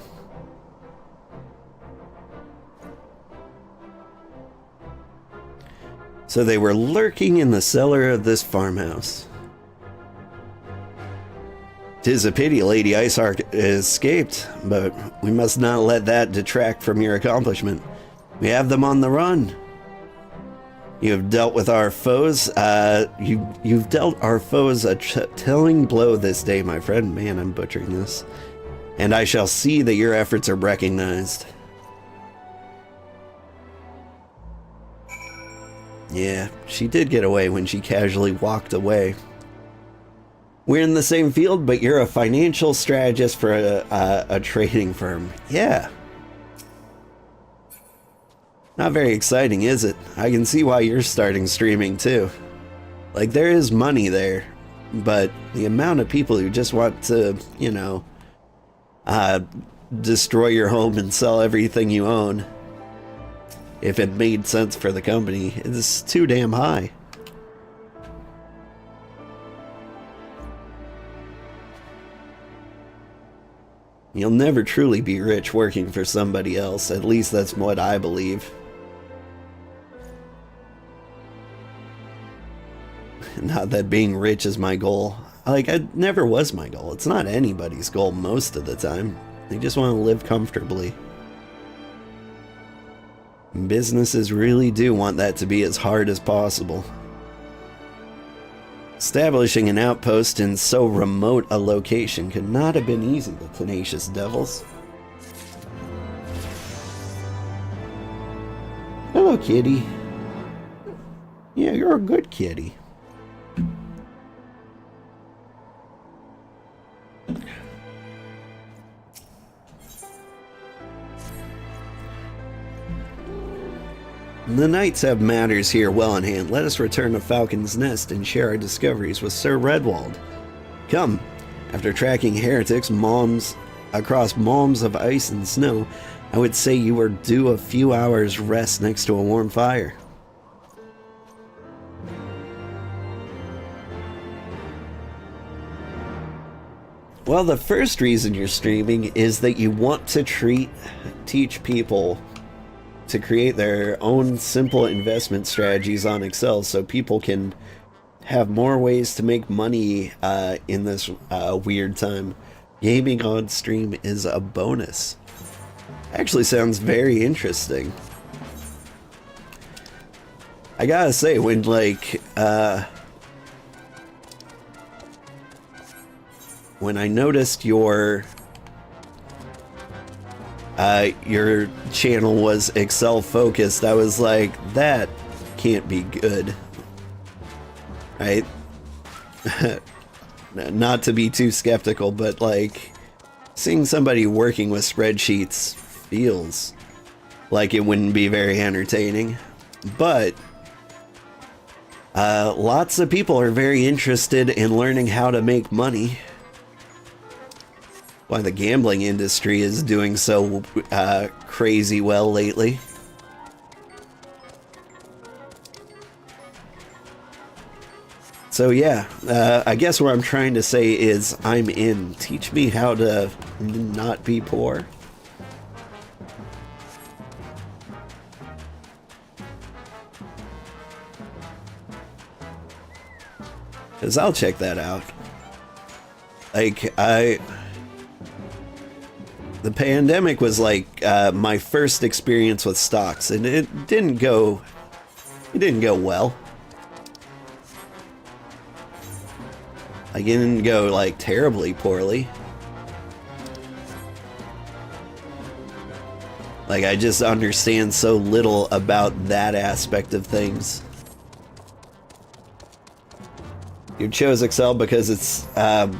So they were lurking in the cellar of this farmhouse. 'Tis a pity Lady Iceheart escaped, but we must not let that detract from your accomplishment. We have them on the run. You have dealt with our foes. You've dealt our foes a telling blow this day, my friend. Man, I'm butchering this. And I shall see that your efforts are recognized. Yeah, she did get away when she casually walked away. We're in the same field, but you're a financial strategist for a trading firm. Yeah. Not very exciting, is it? I can see why you're starting streaming too. Like, there is money there, but the amount of people who just want to, you know, destroy your home and sell everything you own, if it made sense for the company, is too damn high. You'll never truly be rich working for somebody else. At least that's what I believe. Not that being rich is my goal. Like, it never was my goal. It's not anybody's goal most of the time. They just want to live comfortably. Businesses really do want that to be as hard as possible. Establishing an outpost in so remote a location could not have been easy, the tenacious devils. Hello, kitty. Yeah, you're a good kitty. The knights have matters here well in hand. Let us return to Falcon's Nest and share our discoveries with Sir Redwald. Come, after tracking heretics across malms of ice and snow, I would say you were due a few hours rest next to a warm fire. Well, the first reason you're streaming is that you want to teach people to create their own simple investment strategies on Excel so people can have more ways to make money in this weird time. Gaming on stream is a bonus. Actually sounds very interesting. I gotta say, when when I noticed your channel was Excel focused, I was like, that can't be good, right? Not to be too skeptical, but like, seeing somebody working with spreadsheets feels like it wouldn't be very entertaining. But lots of people are very interested in learning how to make money. Why the gambling industry is doing so crazy well lately. So yeah, I guess what I'm trying to say is I'm in. Teach me how to not be poor. Because I'll check that out. Like, the pandemic was like my first experience with stocks, and it didn't go well. Like, it didn't go like terribly poorly. Like, I just understand so little about that aspect of things. You chose Excel because it's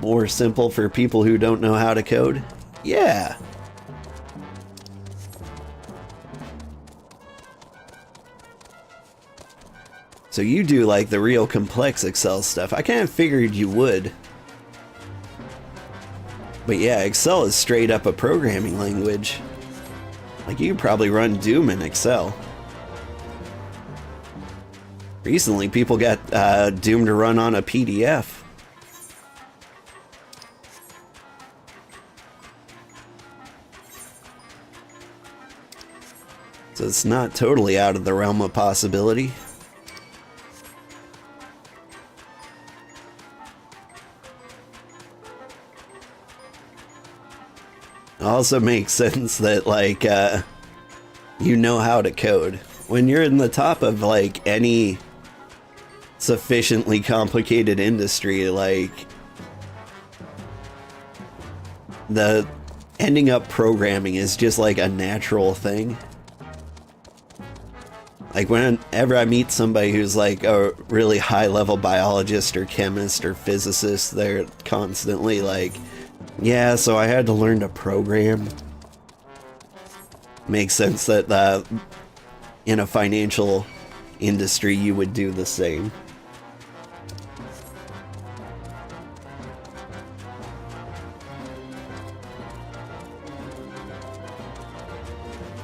more simple for people who don't know how to code? Yeah. So you do like the real complex Excel stuff. I kind of figured you would. But yeah, Excel is straight up a programming language. Like, you could probably run Doom in Excel. Recently, people got Doom to run on a PDF. So it's not totally out of the realm of possibility. It also makes sense that, like, you know how to code. When you're in the top of, like, any sufficiently complicated industry, like, the ending up programming is just, like, a natural thing. Like, whenever I meet somebody who's like a really high-level biologist or chemist or physicist, they're constantly like, yeah, so I had to learn to program. Makes sense that in a financial industry you would do the same.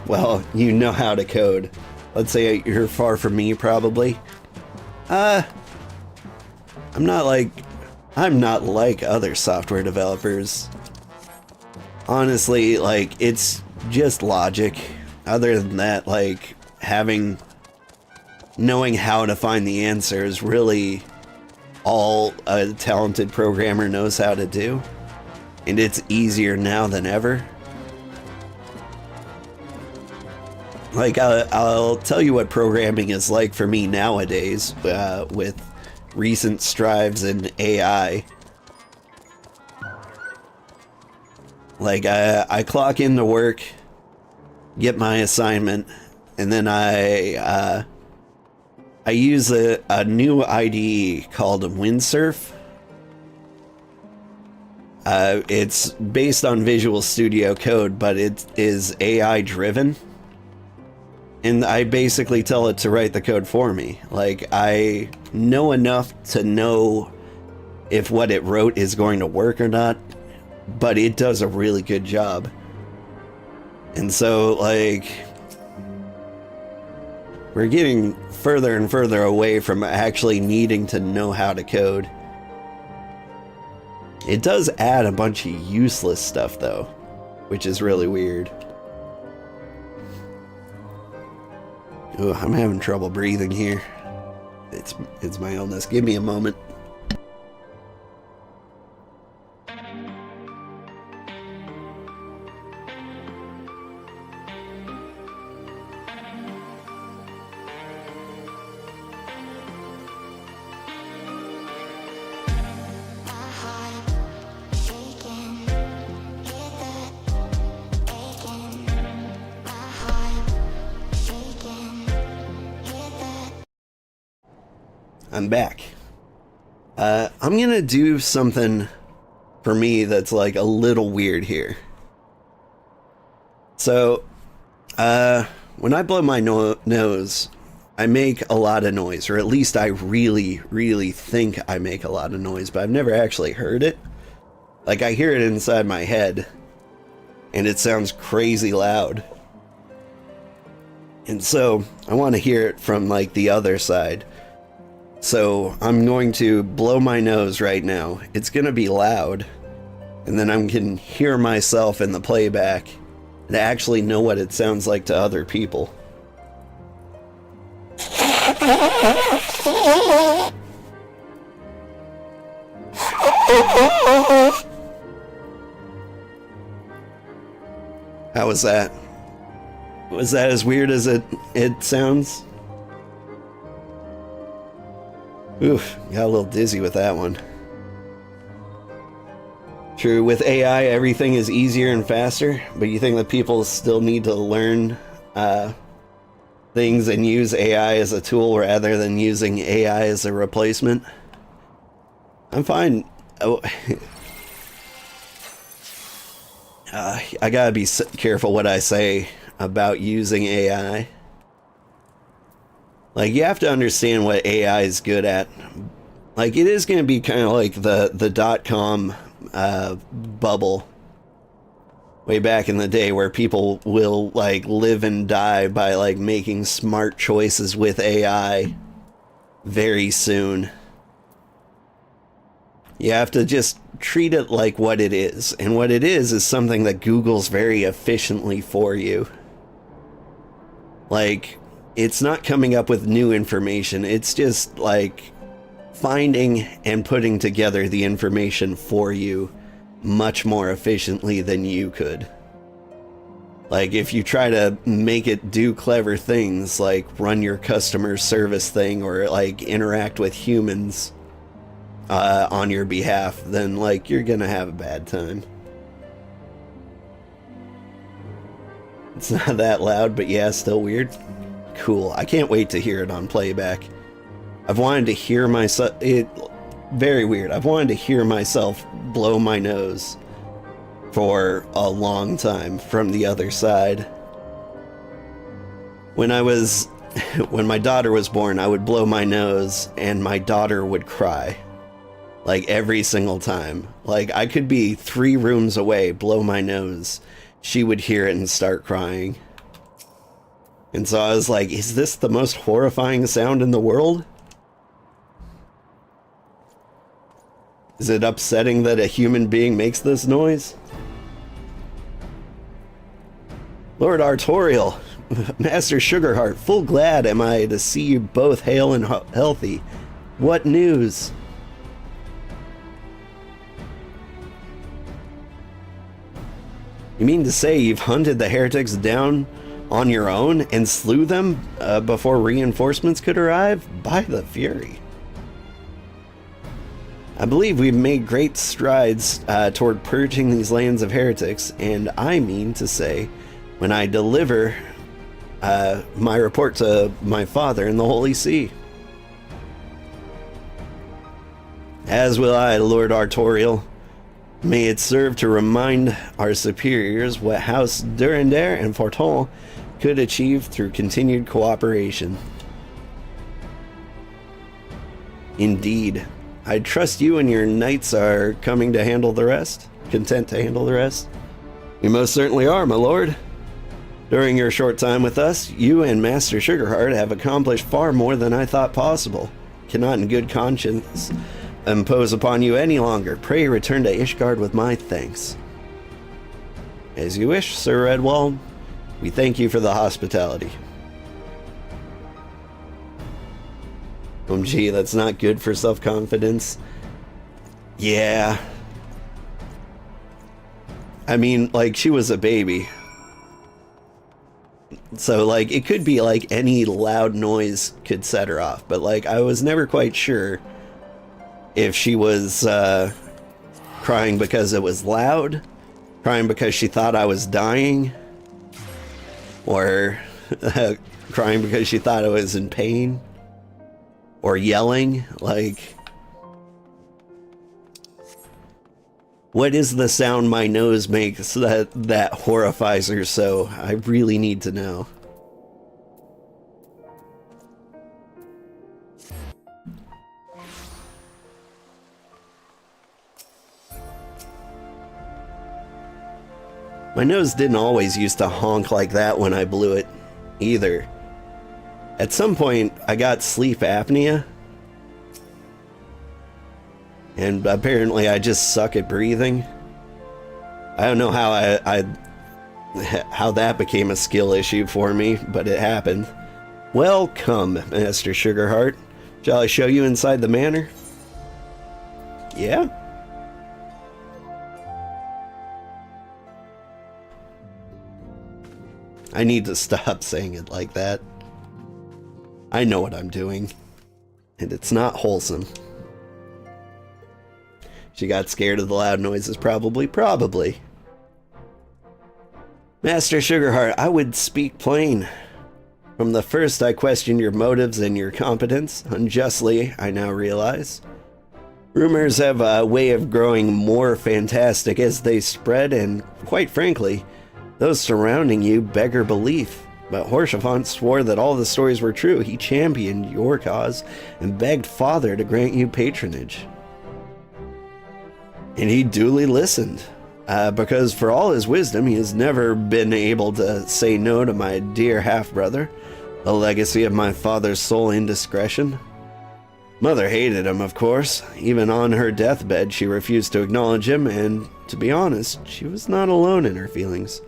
Well, you know how to code. Let's say you're far from me, probably. I'm not like other software developers. Honestly, like, it's just logic. Other than that, like, knowing how to find the answer is really all a talented programmer knows how to do. And it's easier now than ever. Like, I'll tell you what programming is like for me nowadays, with recent strides in AI. Like, I clock into work, get my assignment, and then I use a new IDE called Windsurf. It's based on Visual Studio Code, but it is AI driven. And I basically tell it to write the code for me. Like, I know enough to know if what it wrote is going to work or not, but it does a really good job. And so, like, we're getting further and further away from actually needing to know how to code. It does add a bunch of useless stuff, though, which is really weird. Ooh, I'm having trouble breathing here. It's my illness. Give me a moment. I'm back. I'm gonna do something for me that's like a little weird here. So, when I blow my nose, I make a lot of noise, or at least I really, really think I make a lot of noise, but I've never actually heard it. Like, I hear it inside my head, and it sounds crazy loud. And so, I want to hear it from, like, the other side. So I'm going to blow my nose right now. It's going to be loud. And then I can hear myself in the playback and actually know what it sounds like to other people. How was that? Was that as weird as it sounds? Oof, got a little dizzy with that one. True, with AI, everything is easier and faster, but you think that people still need to learn things and use AI as a tool rather than using AI as a replacement? I'm fine. Oh. I gotta be careful what I say about using AI. Like, you have to understand what AI is good at. Like, it is going to be kind of like the dot-com bubble way back in the day, where people will, like, live and die by, like, making smart choices with AI very soon. You have to just treat it like what it is. And what it is something that Google's very efficiently for you. Like, it's not coming up with new information. It's just like finding and putting together the information for you much more efficiently than you could. Like, if you try to make it do clever things like run your customer service thing or like interact with humans on your behalf, then like you're gonna have a bad time. It's not that loud, but yeah, still weird. cool. I can't wait to hear it on playback. I've wanted to hear myself... Very weird. I've wanted to hear myself blow my nose for a long time from the other side. When my daughter was born, I would blow my nose and my daughter would cry. Like every single time. Like I could be 3 rooms away, blow my nose. She would hear it and start crying. And so I was like, is this the most horrifying sound in the world? Is it upsetting that a human being makes this noise? Lord Artoirel, Master Sugarheart, full glad am I to see you both hale and healthy. What news? You mean to say you've hunted the heretics down on your own and slew them before reinforcements could arrive? By the Fury. I believe we've made great strides toward purging these lands of heretics, and I mean to say, when I deliver my report to my father in the Holy See. As will I, Lord Artoirel. May it serve to remind our superiors what House Durandare and Forton could achieve through continued cooperation. Indeed. I trust you and your knights are coming to handle the rest? Content to handle the rest? You most certainly are, my lord. During your short time with us, you and Master Sugarheart have accomplished far more than I thought possible. Cannot in good conscience impose upon you any longer. Pray return to Ishgard with my thanks. As you wish, Sir Redwald. We thank you for the hospitality. Gee, that's not good for self-confidence. Yeah. I mean, like, she was a baby. So, like, it could be, like, any loud noise could set her off. But, like, I was never quite sure if she was crying because it was loud, crying because she thought I was dying, or crying because she thought I was in pain. Or yelling, like, what is the sound my nose makes that horrifies her so? I really need to know. My nose didn't always used to honk like that when I blew it, either. At some point, I got sleep apnea. And apparently I just suck at breathing. I don't know how how that became a skill issue for me, but it happened. Welcome, Master Sugarheart. Shall I show you inside the manor? Yeah? I need to stop saying it like that. I know what I'm doing, and it's not wholesome. She got scared of the loud noises, probably. Master Sugarheart, I would speak plain. From the first, I questioned your motives and your competence. Unjustly, I now realize. Rumors have a way of growing more fantastic as they spread, and quite frankly, those surrounding you beggar belief. But Horsefant swore that all the stories were true. He championed your cause and begged Father to grant you patronage. And he duly listened, because for all his wisdom, he has never been able to say no to my dear half-brother, the legacy of my father's sole indiscretion. Mother hated him, of course. Even on her deathbed, she refused to acknowledge him, and to be honest, she was not alone in her feelings.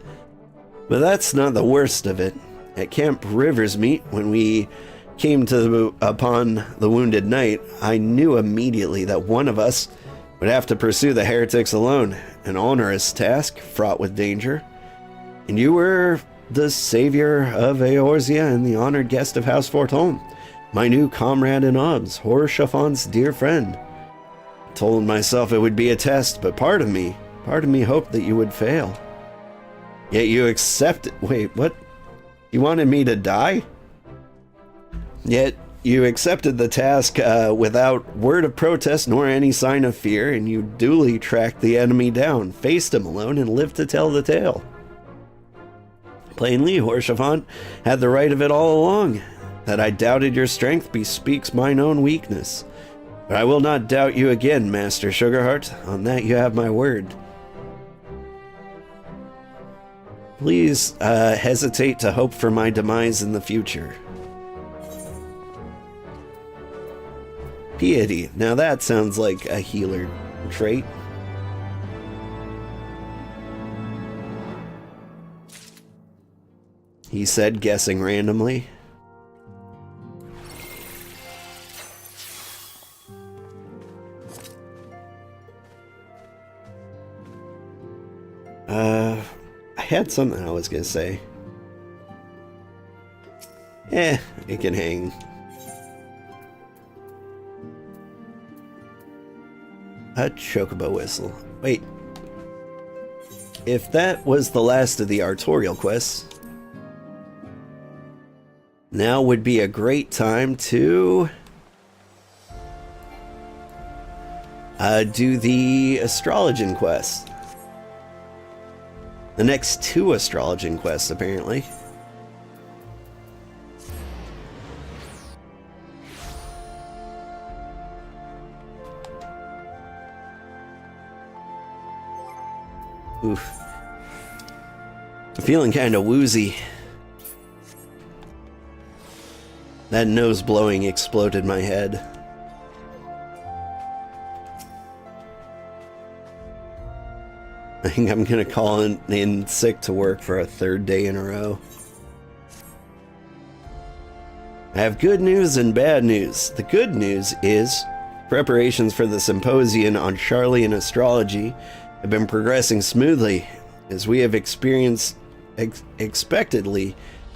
But that's not the worst of it. At Camp Riversmeet, when we came upon the wounded knight, I knew immediately that one of us would have to pursue the heretics alone, an onerous task fraught with danger. And you were the savior of Eorzea and the honored guest of House Forton, my new comrade in arms, Horsefant's dear friend. I told myself it would be a test, but part of me hoped that you would fail. Yet you accepted. Wait, what? You wanted me to die? Yet you accepted the task without word of protest nor any sign of fear, and you duly tracked the enemy down, faced him alone, and lived to tell the tale. Plainly, Horshavant had the right of it all along. That I doubted your strength bespeaks mine own weakness. But I will not doubt you again, Master Sugarheart. On that you have my word. Please hesitate to hope for my demise in the future. Piety. Now that sounds like a healer trait. He said, guessing randomly. I had something I was gonna say. It can hang. A chocobo whistle. Wait. If that was the last of the Artoirel quests, now would be a great time to do the Astrologian quest. The next 2 Astrologian quests, apparently. Oof. I'm feeling kind of woozy. That nose blowing exploded my head. I think I'm gonna call in sick to work for a 3rd day in a row. I have good news and bad news. The good news is preparations for the symposium on Charlian astrology have been progressing smoothly, as we have expectedly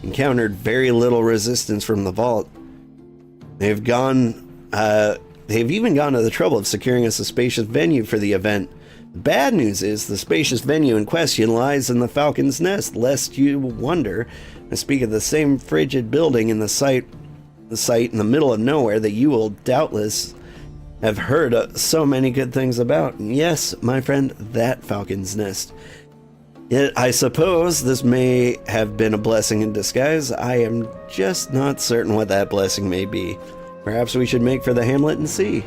encountered very little resistance from the vault. They've even gone to the trouble of securing us a spacious venue for the event. The bad news is the spacious venue in question lies in the Falcon's Nest, lest you wonder. I speak of the same frigid building in the site in the middle of nowhere that you will doubtless have heard so many good things about. Yes, my friend, that Falcon's Nest. Yet I suppose this may have been a blessing in disguise. I am just not certain what that blessing may be. Perhaps we should make for the hamlet and see.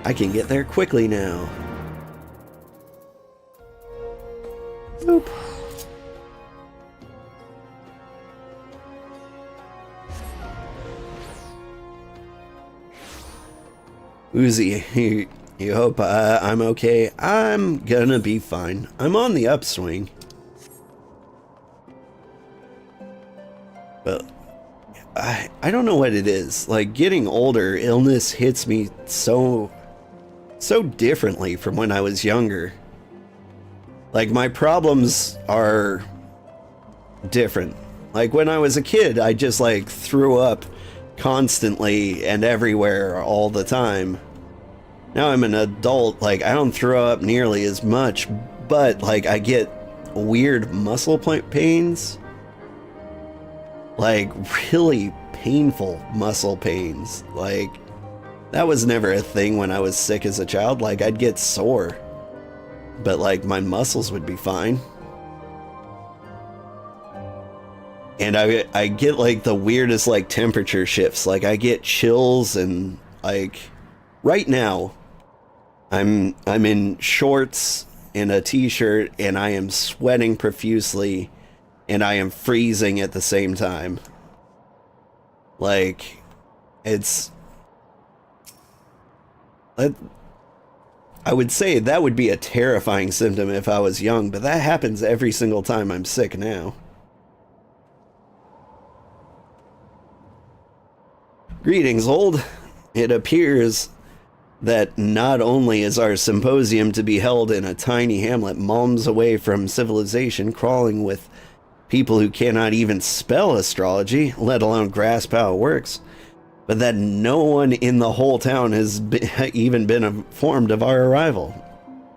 I can get there quickly now. Nope. Uzi, you hope I'm okay? I'm gonna be fine. I'm on the upswing. But I don't know what it is. Like, getting older, illness hits me so differently from when I was younger. Like, my problems are different. Like, when I was a kid, I just, like, threw up constantly and everywhere all the time. Now I'm an adult, like, I don't throw up nearly as much, but, like, I get weird muscle pains. Like, really painful muscle pains. Like, that was never a thing when I was sick as a child. Like, I'd get sore, but, like, my muscles would be fine. And I get, like, the weirdest, like, temperature shifts. Like, I get chills and, like, right now, I'm in shorts and a t-shirt, and I am sweating profusely, and I am freezing at the same time. Like, it's... I would say that would be a terrifying symptom if I was young, but that happens every single time I'm sick now. Greetings, old. It appears that not only is our symposium to be held in a tiny hamlet moms away from civilization, crawling with people who cannot even spell astrology, let alone grasp how it works, but that no one in the whole town has even been informed of our arrival.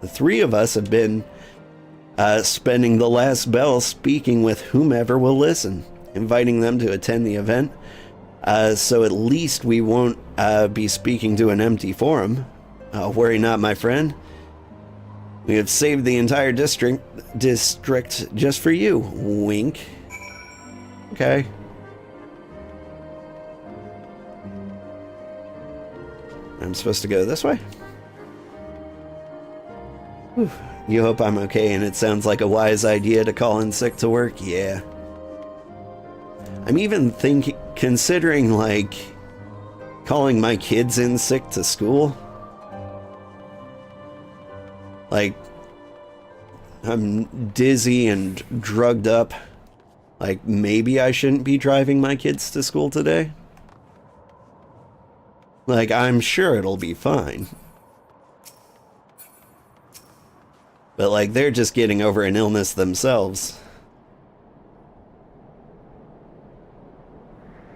The 3 of us have been spending the last bell speaking with whomever will listen, inviting them to attend the event, So at least we won't be speaking to an empty forum. Worry not, my friend. We have saved the entire district just for you. Wink. Okay. I'm supposed to go this way? Whew. You hope I'm okay, and it sounds like a wise idea to call in sick to work. Yeah. I'm even considering, like, calling my kids in sick to school. Like, I'm dizzy and drugged up. Like, maybe I shouldn't be driving my kids to school today. Like, I'm sure it'll be fine. But, like, they're just getting over an illness themselves.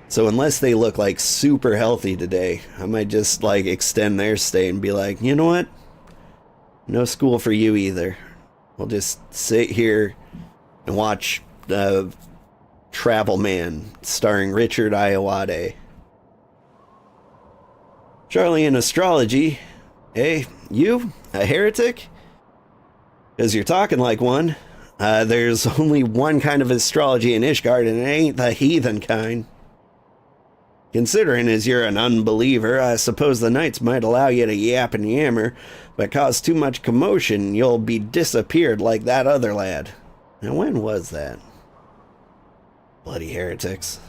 So unless they look, like, super healthy today, I might just, like, extend their stay and be like, you know what? No school for you either. We'll just sit here and watch Travel Man, starring Richard Ayoade. Charlie in astrology. Hey, you? A heretic? Because you're talking like one. There's only one kind of astrology in Ishgard, and it ain't the heathen kind. Considering as you're an unbeliever, I suppose the knights might allow you to yap and yammer, but cause too much commotion, you'll be disappeared like that other lad. Now when was that? Bloody heretics.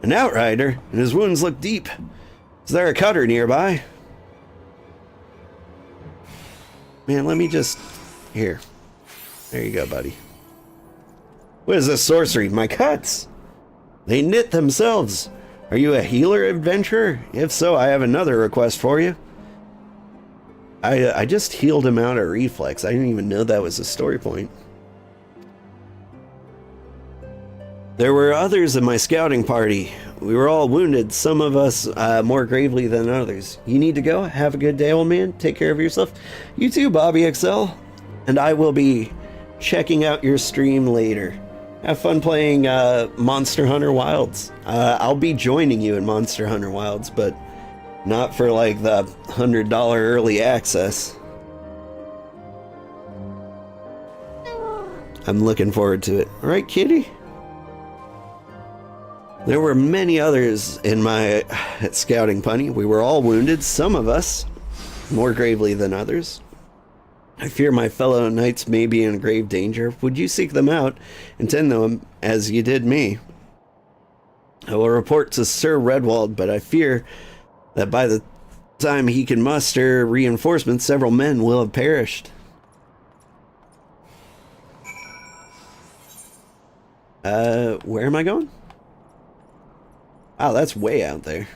An outrider, and his wounds look deep. Is there a cutter nearby? Man, let me just... Here. There you go, buddy. What is this sorcery? My cuts! They knit themselves. Are you a healer adventurer? If so, I have another request for you. I just healed him out at reflex. I didn't even know that was a story point. There were others in my scouting party. We were all wounded, some of us more gravely than others. You need to go? Have a good day, old man. Take care of yourself. You too, Bobby XL. And I will be checking out your stream later. Have fun playing Monster Hunter Wilds. I'll be joining you in Monster Hunter Wilds, but not for like the $100 early access. I'm looking forward to it. All right, kitty? There were many others in my scouting party. We were all wounded, some of us more gravely than others. I fear my fellow knights may be in grave danger. Would you seek them out and tend them as you did me? I will report to Sir Redwald, but I fear that by the time he can muster reinforcements, several men will have perished. Where am I going? Oh, that's way out there.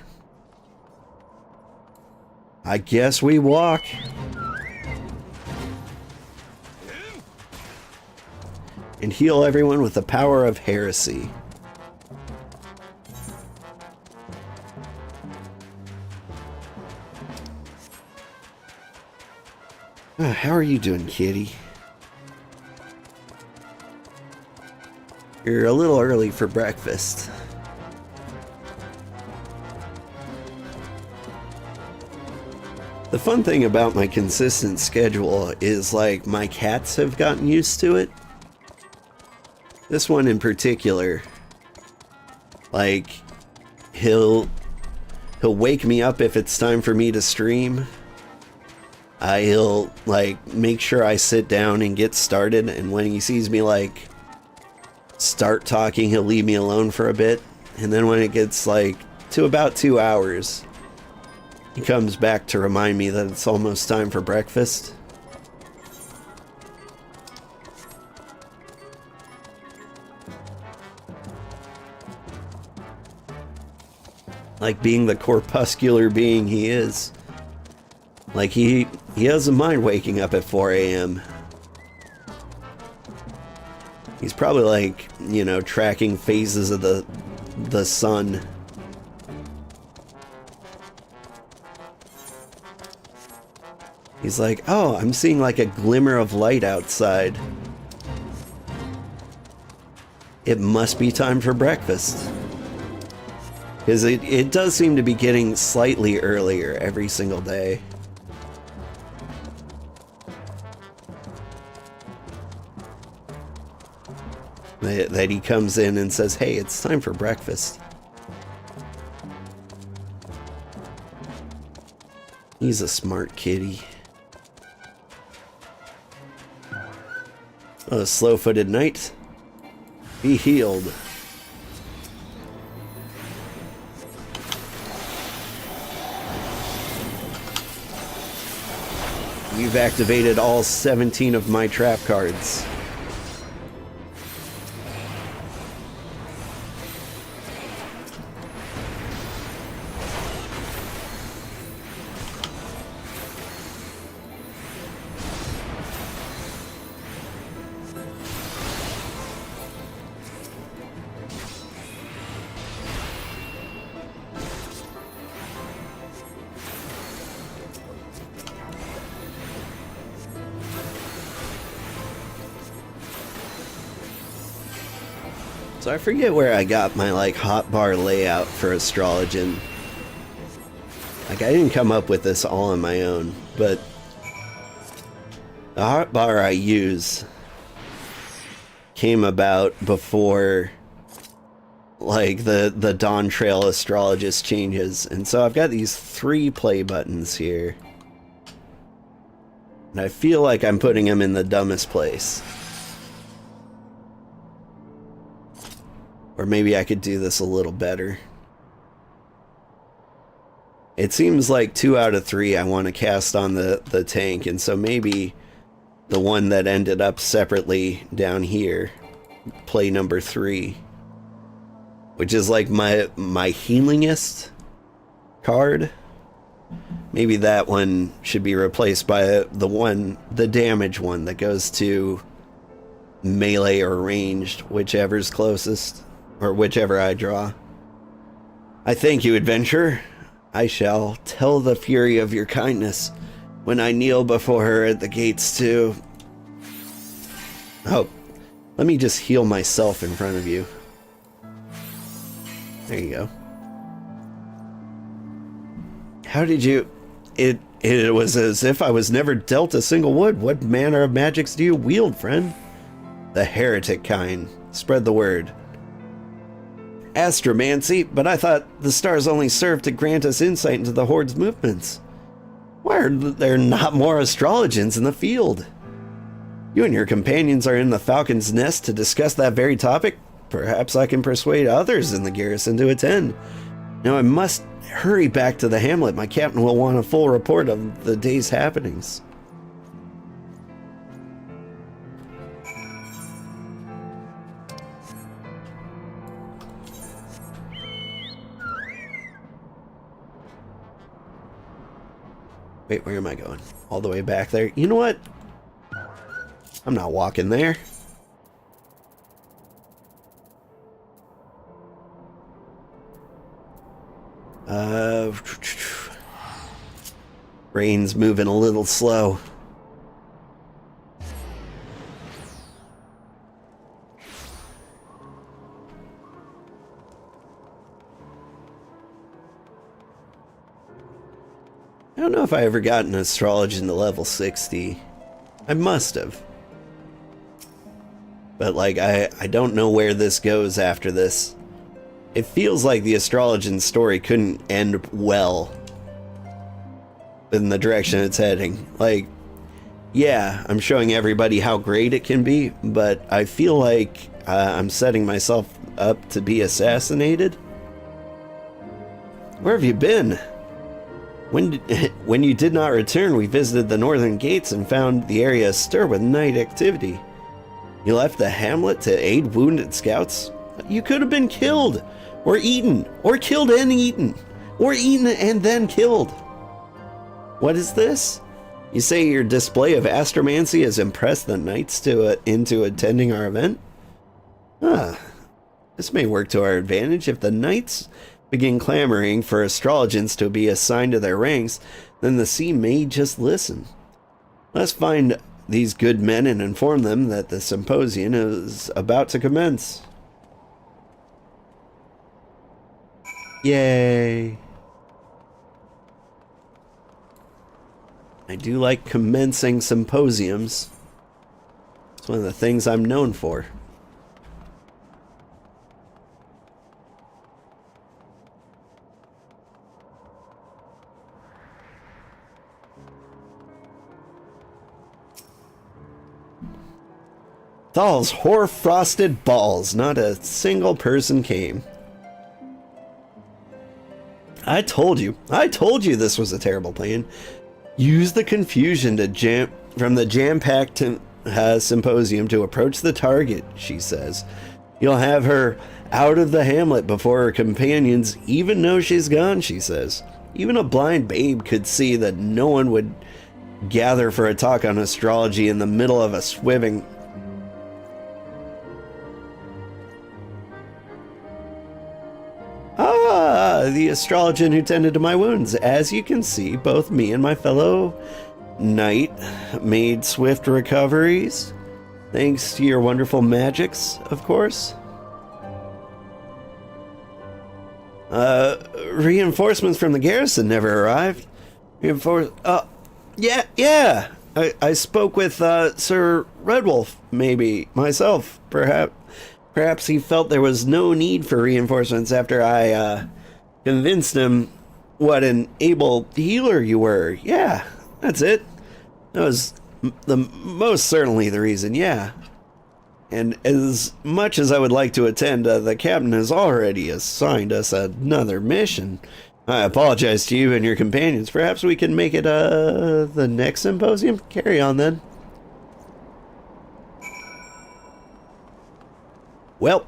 I guess we walk. And heal everyone with the power of heresy. How are you doing, kitty? You're a little early for breakfast. The fun thing about my consistent schedule is, like, my cats have gotten used to it. This one in particular, like, he'll wake me up if it's time for me to stream. He'll, like, make sure I sit down and get started, and when he sees me, like, start talking, he'll leave me alone for a bit. And then when it gets, like, to about 2 hours, he comes back to remind me that it's almost time for breakfast. Like, being the corpuscular being he is. Like, he doesn't mind waking up at 4 a.m. He's probably, like, you know, tracking phases of the sun. He's like, oh, I'm seeing like a glimmer of light outside. it must be time for breakfast. Because it does seem to be getting slightly earlier every single day. That he comes in and says, hey, it's time for breakfast. He's a smart kitty. A slow-footed knight. Be healed. You've activated all 17 of my trap cards. So I forget where I got my like hotbar layout for Astrologian. Like I didn't come up with this all on my own, but the hotbar I use came about before like the Dawn Trail Astrologist changes. And so I've got these 3 play buttons here. And I feel like I'm putting them in the dumbest place. Or maybe I could do this a little better. It seems like 2 out of 3 I want to cast on the tank, and so maybe the one that ended up separately down here, play number 3, which is like my healingest card. Maybe that one should be replaced by the damage one that goes to melee or ranged, whichever's closest. Or whichever I draw. I thank you, adventurer. I shall tell the fury of your kindness when I kneel before her at the gates too. Oh, let me just heal myself in front of you. There you go. How did you... It was as if I was never dealt a single wood. What manner of magics do you wield, friend? The heretic kind. Spread the word. Astromancy, but I thought the stars only served to grant us insight into the Horde's movements. Why are there not more astrologians in the field? You and your companions are in the Falcon's Nest to discuss that very topic. Perhaps I can persuade others in the garrison to attend. Now I must hurry back to the hamlet. My captain will want a full report of the day's happenings. Wait, where am I going? All the way back there? You know what? I'm not walking there. Rain's moving a little slow. I don't know if I ever got an Astrologian to level 60. I must have. But like, I don't know where this goes after this. It feels like the Astrologian story couldn't end well in the direction it's heading. Like, yeah, I'm showing everybody how great it can be, but I feel like I'm setting myself up to be assassinated. Where have you been? When you did not return, we visited the northern gates and found the area astir with night activity. You left the hamlet to aid wounded scouts? You could have been killed, or eaten, or killed and eaten, or eaten and then killed. What is this? You say your display of astromancy has impressed the knights into attending our event? This may work to our advantage. If the knights begin clamoring for astrologians to be assigned to their ranks, then the sea may just listen. Let's find these good men and inform them that the symposium is about to commence. Yay. I do like commencing symposiums. It's one of the things I'm known for. Thal's hoar-frosted balls. Not a single person came. I told you this was a terrible plan. Use the confusion from the jam-packed symposium to approach the target, she says. You'll have her out of the hamlet before her companions even know she's gone, she says. Even a blind babe could see that no one would gather for a talk on astrology in the middle of a swimming. The Astrologian who tended to my wounds. As you can see, both me and my fellow knight made swift recoveries. Thanks to your wonderful magics, of course. Reinforcements from the garrison never arrived. Yeah. I spoke with Sir Redwolf, maybe myself, perhaps. Perhaps he felt there was no need for reinforcements after I convinced him what an able healer you were. Yeah, that's it. That was most certainly the reason, yeah. And as much as I would like to attend, the captain has already assigned us another mission. I apologize to you and your companions. Perhaps we can make it the next symposium? Carry on then. Well.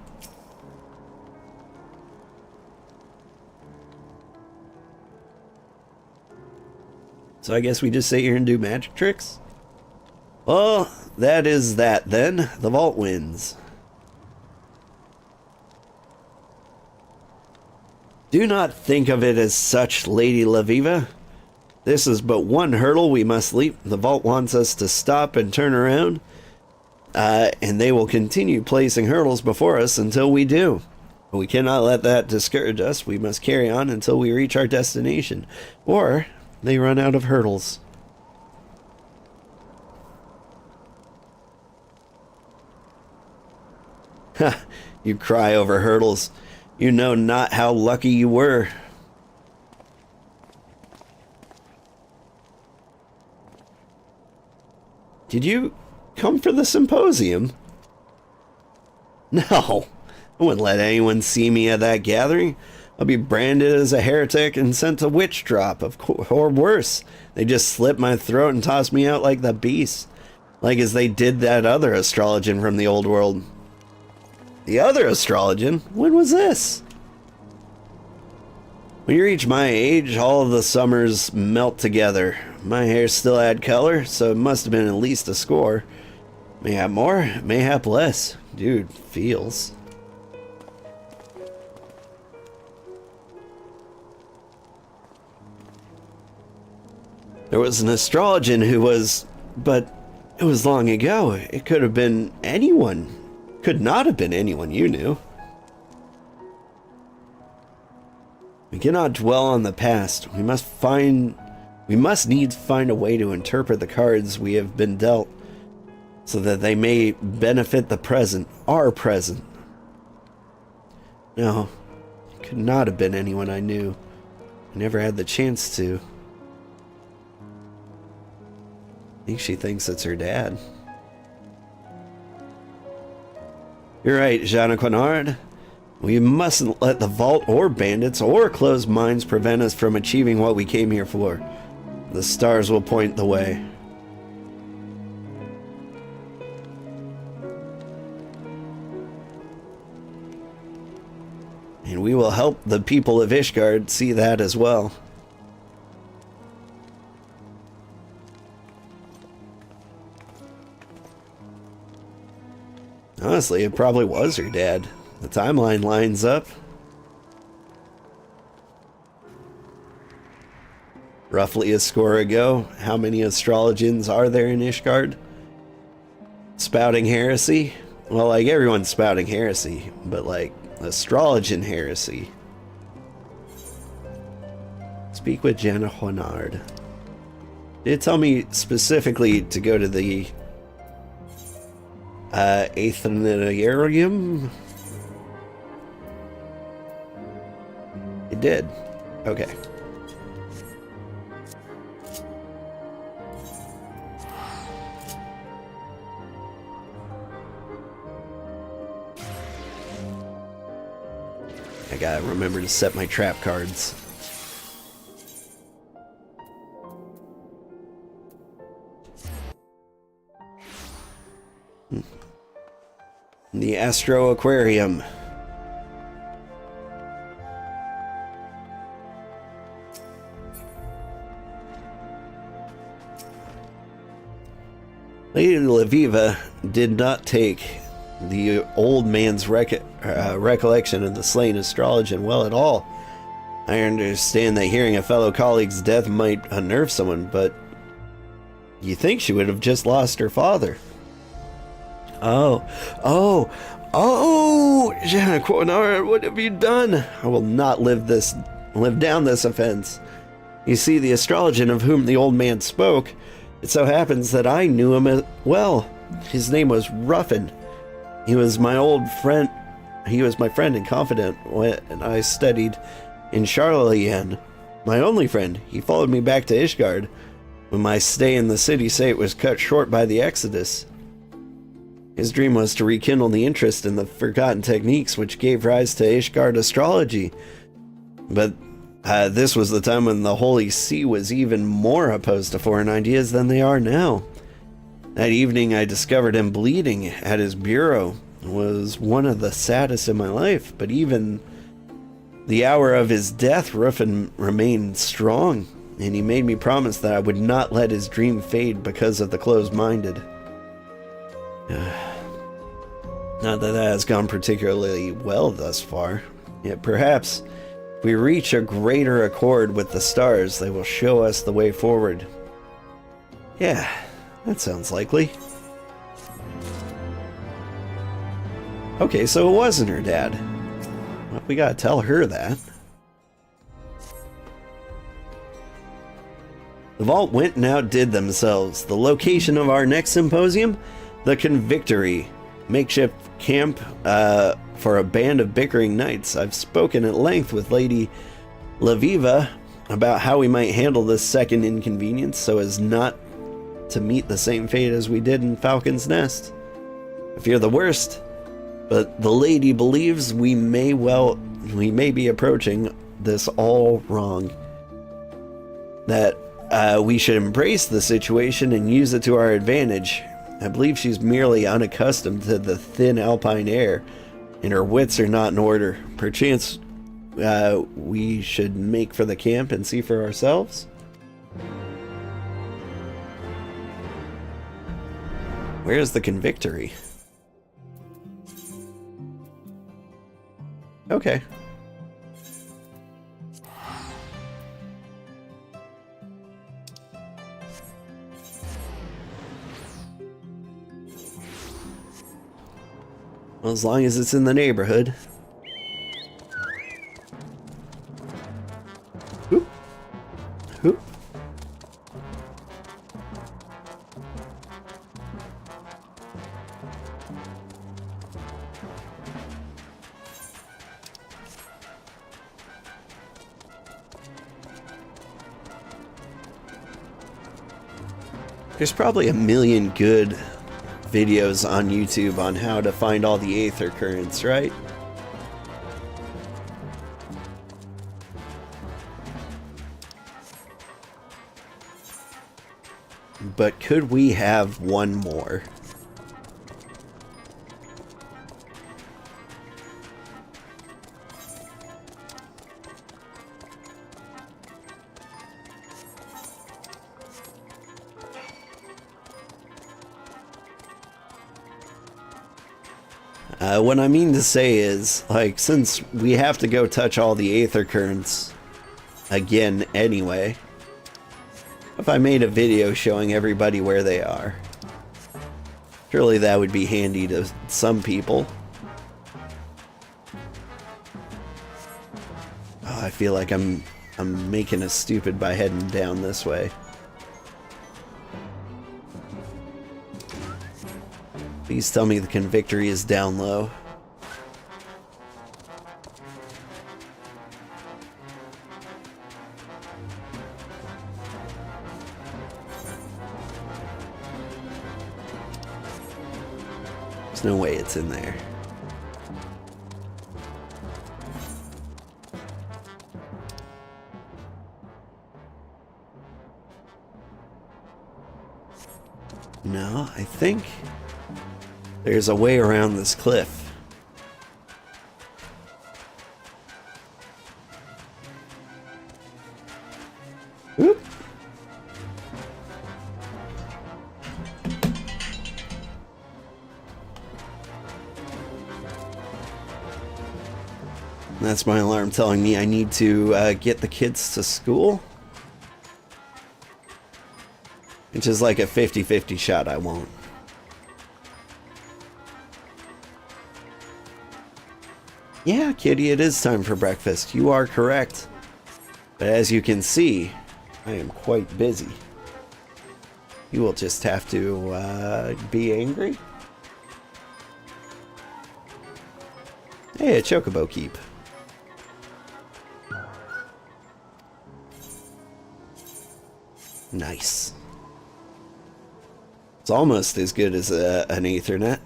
So I guess we just sit here and do magic tricks? Well, that is that then. The vault wins. Do not think of it as such, Lady Laviva. This is but one hurdle we must leap. The vault wants us to stop and turn around. And they will continue placing hurdles before us until we do. But we cannot let that discourage us. We must carry on until we reach our destination. Or they run out of hurdles. Ha! You cry over hurdles. You know not how lucky you were. Did you come for the symposium? No, I wouldn't let anyone see me at that gathering. I'll be branded as a heretic and sent to witch drop, or worse. They just slit my throat and toss me out like the beast, like as they did that other Astrologian from the old world. The other Astrologian? When was this? When you reach my age, all of the summers melt together. My hair still had color, so it must have been at least a score. Mayhap more, mayhap less. Dude, feels. There was an Astrologian who was... but it was long ago. It could have been anyone. Could not have been anyone you knew. We cannot dwell on the past. We must needs find a way to interpret the cards we have been dealt, so that they may benefit the present, our present. No, it could not have been anyone I knew. I never had the chance to. I think she thinks it's her dad. You're right, Jeanne Quinard. We mustn't let the vault or bandits or closed minds prevent us from achieving what we came here for. The stars will point the way. And we will help the people of Ishgard see that as well. Honestly, it probably was her dad. The timeline lines up. Roughly a score ago, how many Astrologians are there in Ishgard? Spouting heresy? Well, like, everyone's spouting heresy, but like, Astrologian heresy. Speak with Jana Honard. Did it tell me specifically to go to the Aethanarium? It did. Okay. I gotta remember to set my trap cards. The Astro Aquarium. Lady Laviva did not take the old man's recollection of the slain Astrologian well at all. I understand that hearing a fellow colleague's death might unnerve someone, but you think she would have just lost her father. Oh, Jana Quonara, what have you done? I will not live down this offense. You see, the Astrologian of whom the old man spoke, it so happens that I knew him well. His name was Ruffin. He was my old friend. He was my friend and confidant when I studied in Charlatan. My only friend. He followed me back to Ishgard when my stay in the city-state was cut short by the Exodus. His dream was to rekindle the interest in the forgotten techniques which gave rise to Ishgard astrology. But this was the time when the Holy See was even more opposed to foreign ideas than they are now. That evening I discovered him bleeding at his bureau. It was one of the saddest in my life, but even the hour of his death, Ruffin remained strong, and he made me promise that I would not let his dream fade because of the closed-minded. Not that that has gone particularly well thus far, yet perhaps if we reach a greater accord with the stars, they will show us the way forward. Yeah, that sounds likely. Okay, so it wasn't her dad. Well, we gotta tell her that. The vault went and outdid themselves. The location of our next symposium? The Convictory. Makeshift camp for a band of bickering knights. I've spoken at length with Lady Laviva about how we might handle this second inconvenience so as not to meet the same fate as we did in Falcon's Nest. I fear the worst, but the lady believes we may be approaching this all wrong. That we should embrace the situation and use it to our advantage. I believe she's merely unaccustomed to the thin alpine air, and her wits are not in order. Perchance we should make for the camp and see for ourselves? Where's the Convictory? Okay. Well, as long as it's in the neighborhood. Oop. Oop. There's probably a million good videos on YouTube on how to find all the aether currents, right? But could we have one more? What I mean to say is, like, since we have to go touch all the aether currents again anyway, if I made a video showing everybody where they are, surely that would be handy to some people. Oh, I feel like I'm I'm making us stupid by heading down this way. Please tell me the convictory is down low. There's no way it's in there. No, I think there's a way around this cliff. Oop. That's my alarm telling me I need to get the kids to school. Which is like a 50-50 shot I won't. Yeah, kitty, it is time for breakfast. You are correct. But as you can see, I am quite busy. You will just have to be angry. Hey, a chocobo keep. Nice. It's almost as good as an Aethernet.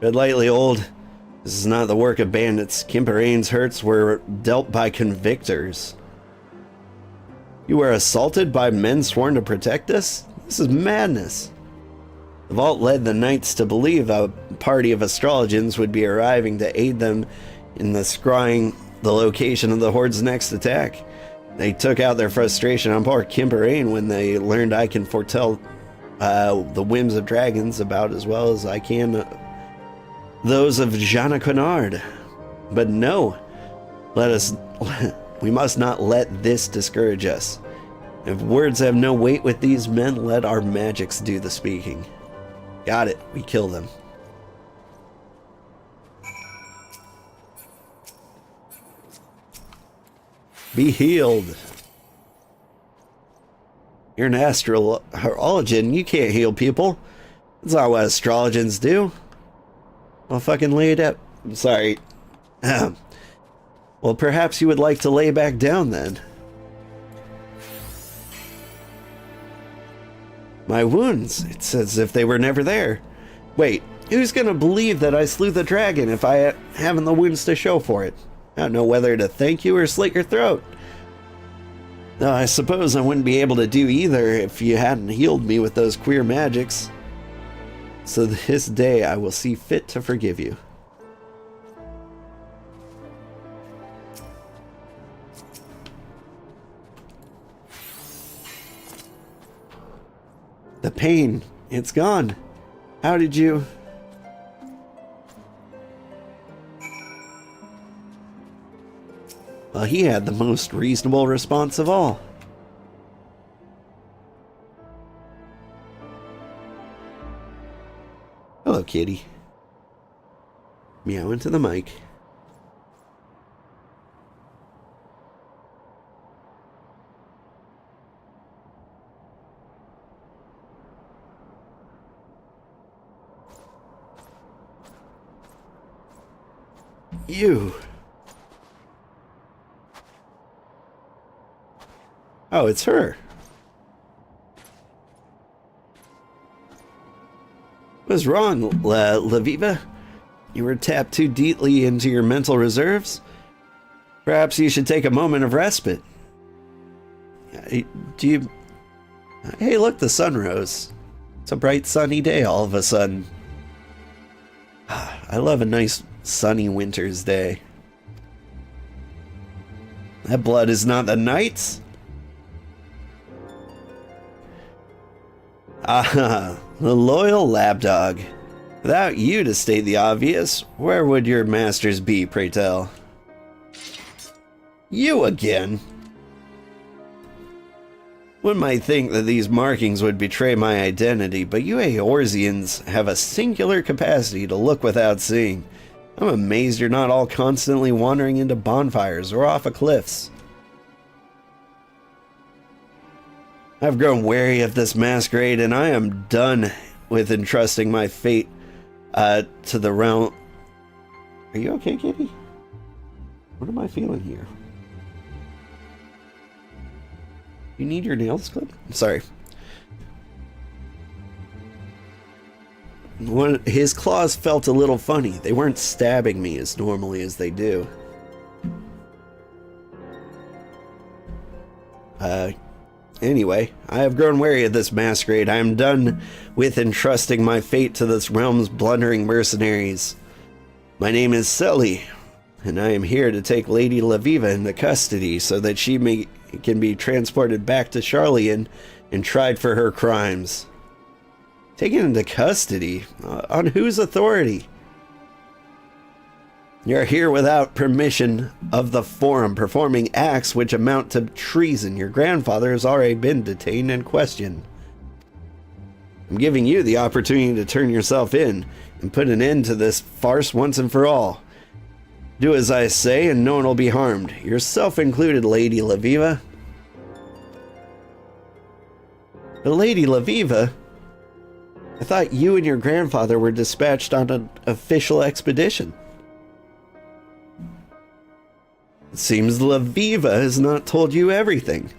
Tread lightly, old. This is not the work of bandits. Kimperain's hurts were dealt by convictors. You were assaulted by men sworn to protect us? This is madness. The vault led the knights to believe a party of Astrologians would be arriving to aid them in scrying the location of the Horde's next attack. They took out their frustration on poor Kimperain when they learned I can foretell the whims of dragons about as well as I can those of Jeanne Quinard. But no, we must not let this discourage us. If words have no weight with these men, let our magics do the speaking. Got it, we kill them. Be healed. You're an Astrologian. You can't heal people. That's not what Astrologians do. I'll fucking lay it up. I'm sorry. Well, perhaps you would like to lay back down then. My wounds. It's as if they were never there. Wait, who's gonna believe that I slew the dragon if I haven't the wounds to show for it? I don't know whether to thank you or slit your throat. No, I suppose I wouldn't be able to do either if you hadn't healed me with those queer magics. So this day I will see fit to forgive you. The pain, it's gone. How did you... Well, he had the most reasonable response of all. Hello, kitty. Meow into the mic. You. Oh, it's her. What's wrong, Laviva? You were tapped too deeply into your mental reserves? Perhaps you should take a moment of respite. Do you... Hey, look, the sun rose. It's a bright sunny day all of a sudden. I love a nice sunny winter's day. That blood is not the knight's? Ah, the loyal lapdog. Without you to state the obvious, where would your masters be, pray tell? You again? One might think that these markings would betray my identity, but you Eorzeans have a singular capacity to look without seeing. I'm amazed you're not all constantly wandering into bonfires or off of cliffs. I've grown wary of this masquerade, and I am done with entrusting my fate to the realm. Are you okay, kitty? What am I feeling here? You need your nails clipped? Sorry. His claws felt a little funny. They weren't stabbing me as normally as they do. Anyway, I have grown wary of this masquerade. I am done with entrusting my fate to this realm's blundering mercenaries. My name is Sully, and I am here to take Lady Laviva into custody so that she can be transported back to Charlian and tried for her crimes. Taken into custody? On whose authority? You're here without permission of the Forum, performing acts which amount to treason. Your grandfather has already been detained and questioned. I'm giving you the opportunity to turn yourself in and put an end to this farce once and for all. Do as I say and no one will be harmed. Yourself included, Lady Laviva. But Lady Laviva, I thought you and your grandfather were dispatched on an official expedition. It seems Laviva has not told you everything.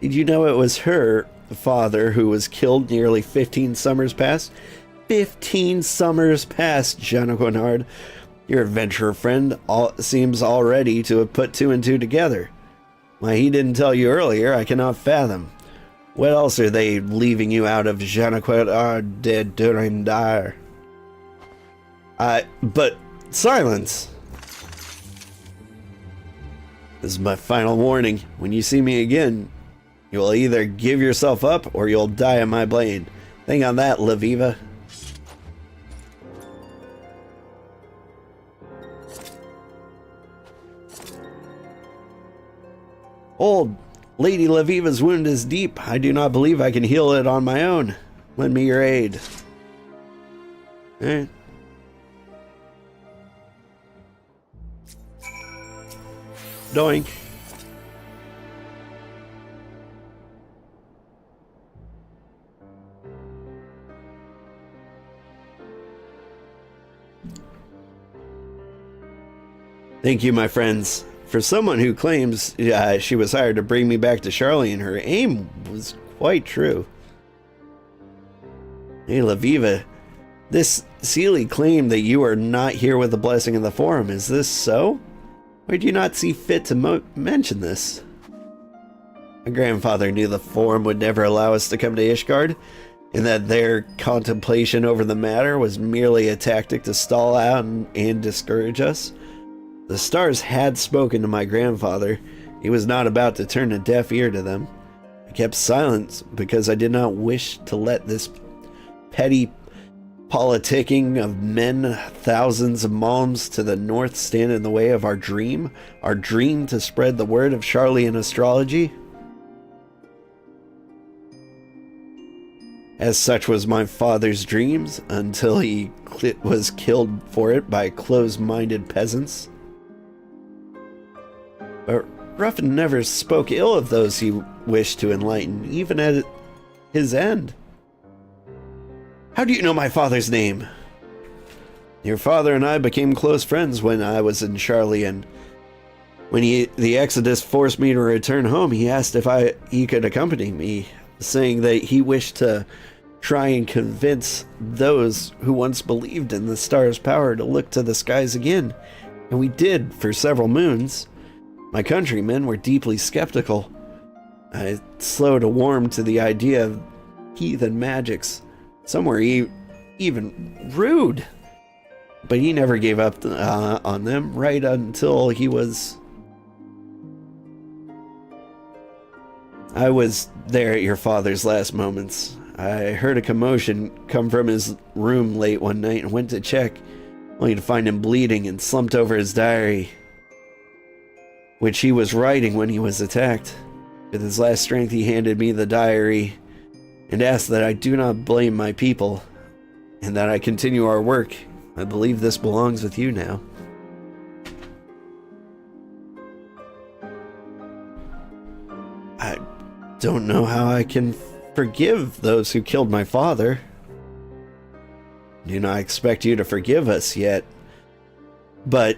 Did you know it was her father who was killed nearly 15 summers past? 15 summers past, Jeanne. Your adventurer friend seems already to have put two and two together. Why he didn't tell you earlier, I cannot fathom. What else are they leaving you out of Jeanne are dead during dire? But silence. This is my final warning. When you see me again, you will either give yourself up or you'll die on my blade. Think on that, Laviva. Old Lady Laviva's wound is deep. I do not believe I can heal it on my own. Lend me your aid. Eh? Doink. Thank you, my friends. For someone who claims she was hired to bring me back to Charlian, her aim was quite true. Hey, Laviva, this Seelie claimed that you are not here with the blessing of the Forum. Is this so? Or do you not see fit to mention this? My grandfather knew the Forum would never allow us to come to Ishgard, and that their contemplation over the matter was merely a tactic to stall out and discourage us. The stars had spoken to my grandfather. He was not about to turn a deaf ear to them. I kept silence because I did not wish to let this petty politicking of men thousands of malms to the north stand in the way of our dream to spread the word of Charlian astrology. As such was my father's dreams until he was killed for it by close-minded peasants. But Ruffin never spoke ill of those he wished to enlighten, even at his end. How do you know my father's name? Your father and I became close friends when I was in Charlian. When the Exodus forced me to return home, he asked if he could accompany me, saying that he wished to try and convince those who once believed in the star's power to look to the skies again. And we did for several moons. My countrymen were deeply skeptical. I was slow to warm to the idea of heathen magics. Some were even rude. But he never gave up on them right until he was... I was there at your father's last moments. I heard a commotion come from his room late one night and went to check, only to find him bleeding and slumped over his diary, which he was writing when he was attacked. With his last strength, he handed me the diary and asked that I do not blame my people and that I continue our work. I believe this belongs with you now. don't know how I can forgive those who killed my father. Do not expect you to forgive us yet. But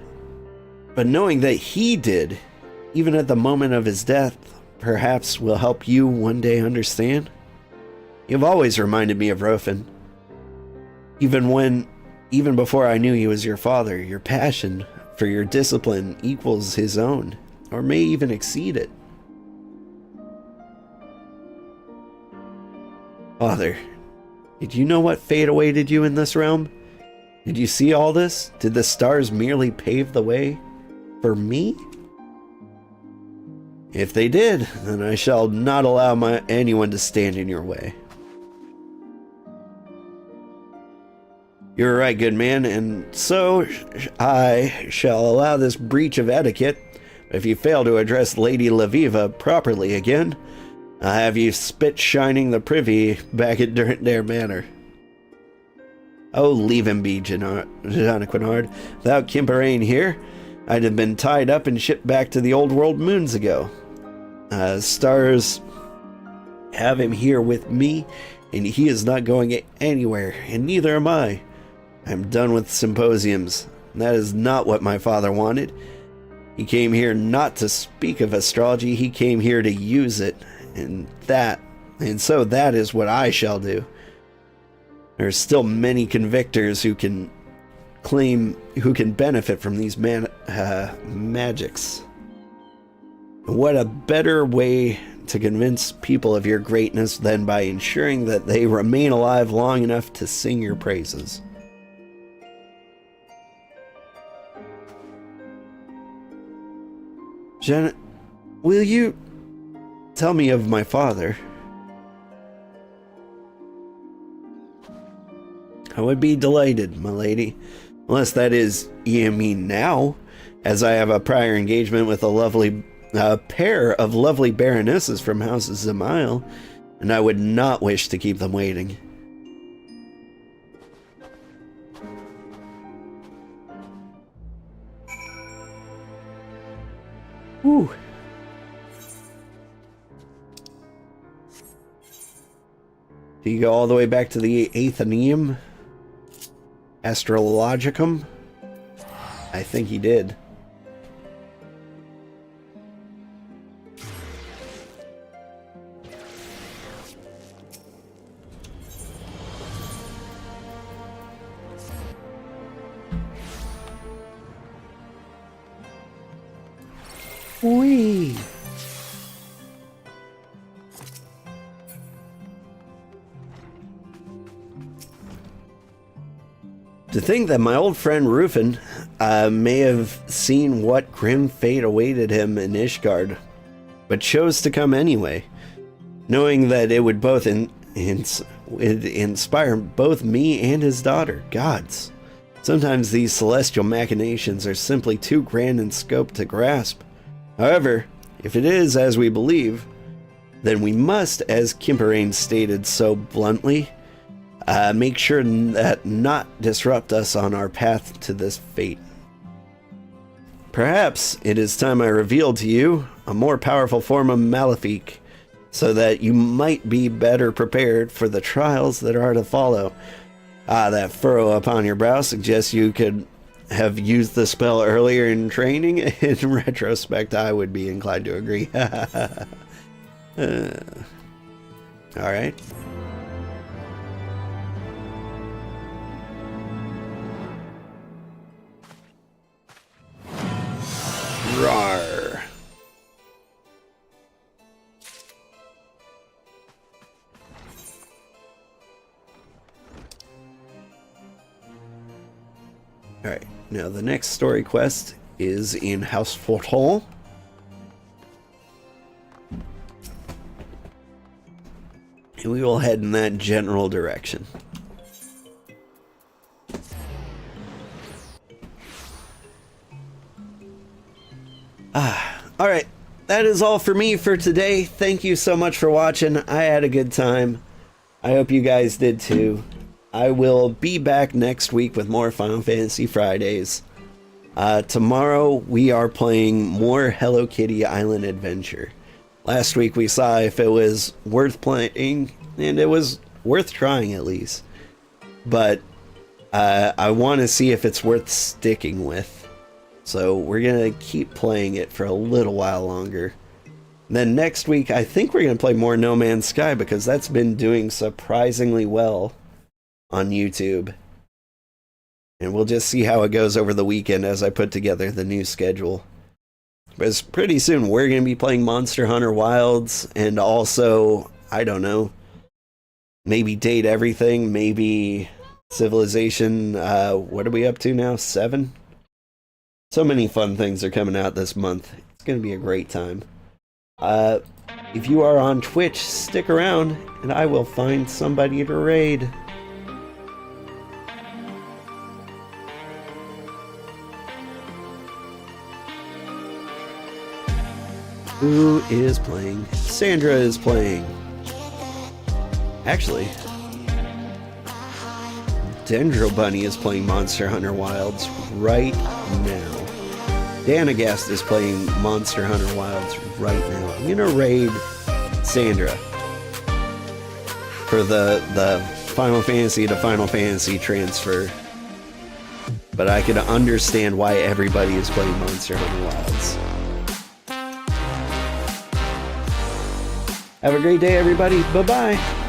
knowing that he did, even at the moment of his death, perhaps will help you one day understand. You've always reminded me of Rofin. Even before I knew he was your father, your passion for your discipline equals his own, or may even exceed it. Father, did you know what fate awaited you in this realm? Did you see all this? Did the stars merely pave the way for me? If they did, then I shall not allow anyone to stand in your way. You're right, good man, and so I shall allow this breach of etiquette. If you fail to address Lady Laviva properly again, I'll have you spit shining the privy back at Durntdare Manor. Oh, leave him be, Jonquinard. Without Kimperane here, I'd have been tied up and shipped back to the old world moons ago. Stars have him here with me, and he is not going anywhere, and neither am I. I'm done with symposiums. That is not what my father wanted. He came here not to speak of astrology, he came here to use it, and so that is what I shall do. There are still many convictors who can benefit from these magics. What a better way to convince people of your greatness than by ensuring that they remain alive long enough to sing your praises. Janet, will you tell me of my father? I would be delighted, my lady. Unless that is, you mean now, as I have a prior engagement with a pair of lovely baronesses from House Zemail, and I would not wish to keep them waiting. Whew. Do you go all the way back to the Athenaeum? Astrologicum? I think he did. Whee! To think that my old friend Rufin may have seen what grim fate awaited him in Ishgard, but chose to come anyway, knowing that it would both inspire both me and his daughter, gods. Sometimes these celestial machinations are simply too grand in scope to grasp. However, if it is as we believe, then we must, as Kimperane stated so bluntly, make sure that not disrupt us on our path to this fate. Perhaps it is time I revealed to you a more powerful form of Malefic, so that you might be better prepared for the trials that are to follow. That furrow upon your brow suggests you could have used the spell earlier in training. In retrospect, I would be inclined to agree. Alright. Rawr. Alright, now the next story quest is in House Forthol. And we will head in that general direction. Alright, that is all for me for today. Thank you so much for watching. I had a good time. I hope you guys did too. I will be back next week with more Final Fantasy Fridays. Tomorrow we are playing more Hello Kitty Island Adventure. Last week we saw if it was worth playing, and it was worth trying at least. But I want to see if it's worth sticking with. So we're going to keep playing it for a little while longer. Then next week, I think we're going to play more No Man's Sky because that's been doing surprisingly well on YouTube. And we'll just see how it goes over the weekend as I put together the new schedule. Because pretty soon we're going to be playing Monster Hunter Wilds and also, I don't know, maybe Date Everything, maybe Civilization, what are we up to now? 7? So many fun things are coming out this month. It's going to be a great time. If you are on Twitch, stick around and I will find somebody to raid. Who is playing? Sandra is playing. Actually, Dendro Bunny is playing Monster Hunter Wilds right now. Danagast is playing Monster Hunter Wilds right now. I'm gonna raid Sandra for the Final Fantasy to Final Fantasy transfer. But I can understand why everybody is playing Monster Hunter Wilds. Have a great day, everybody. Bye-bye.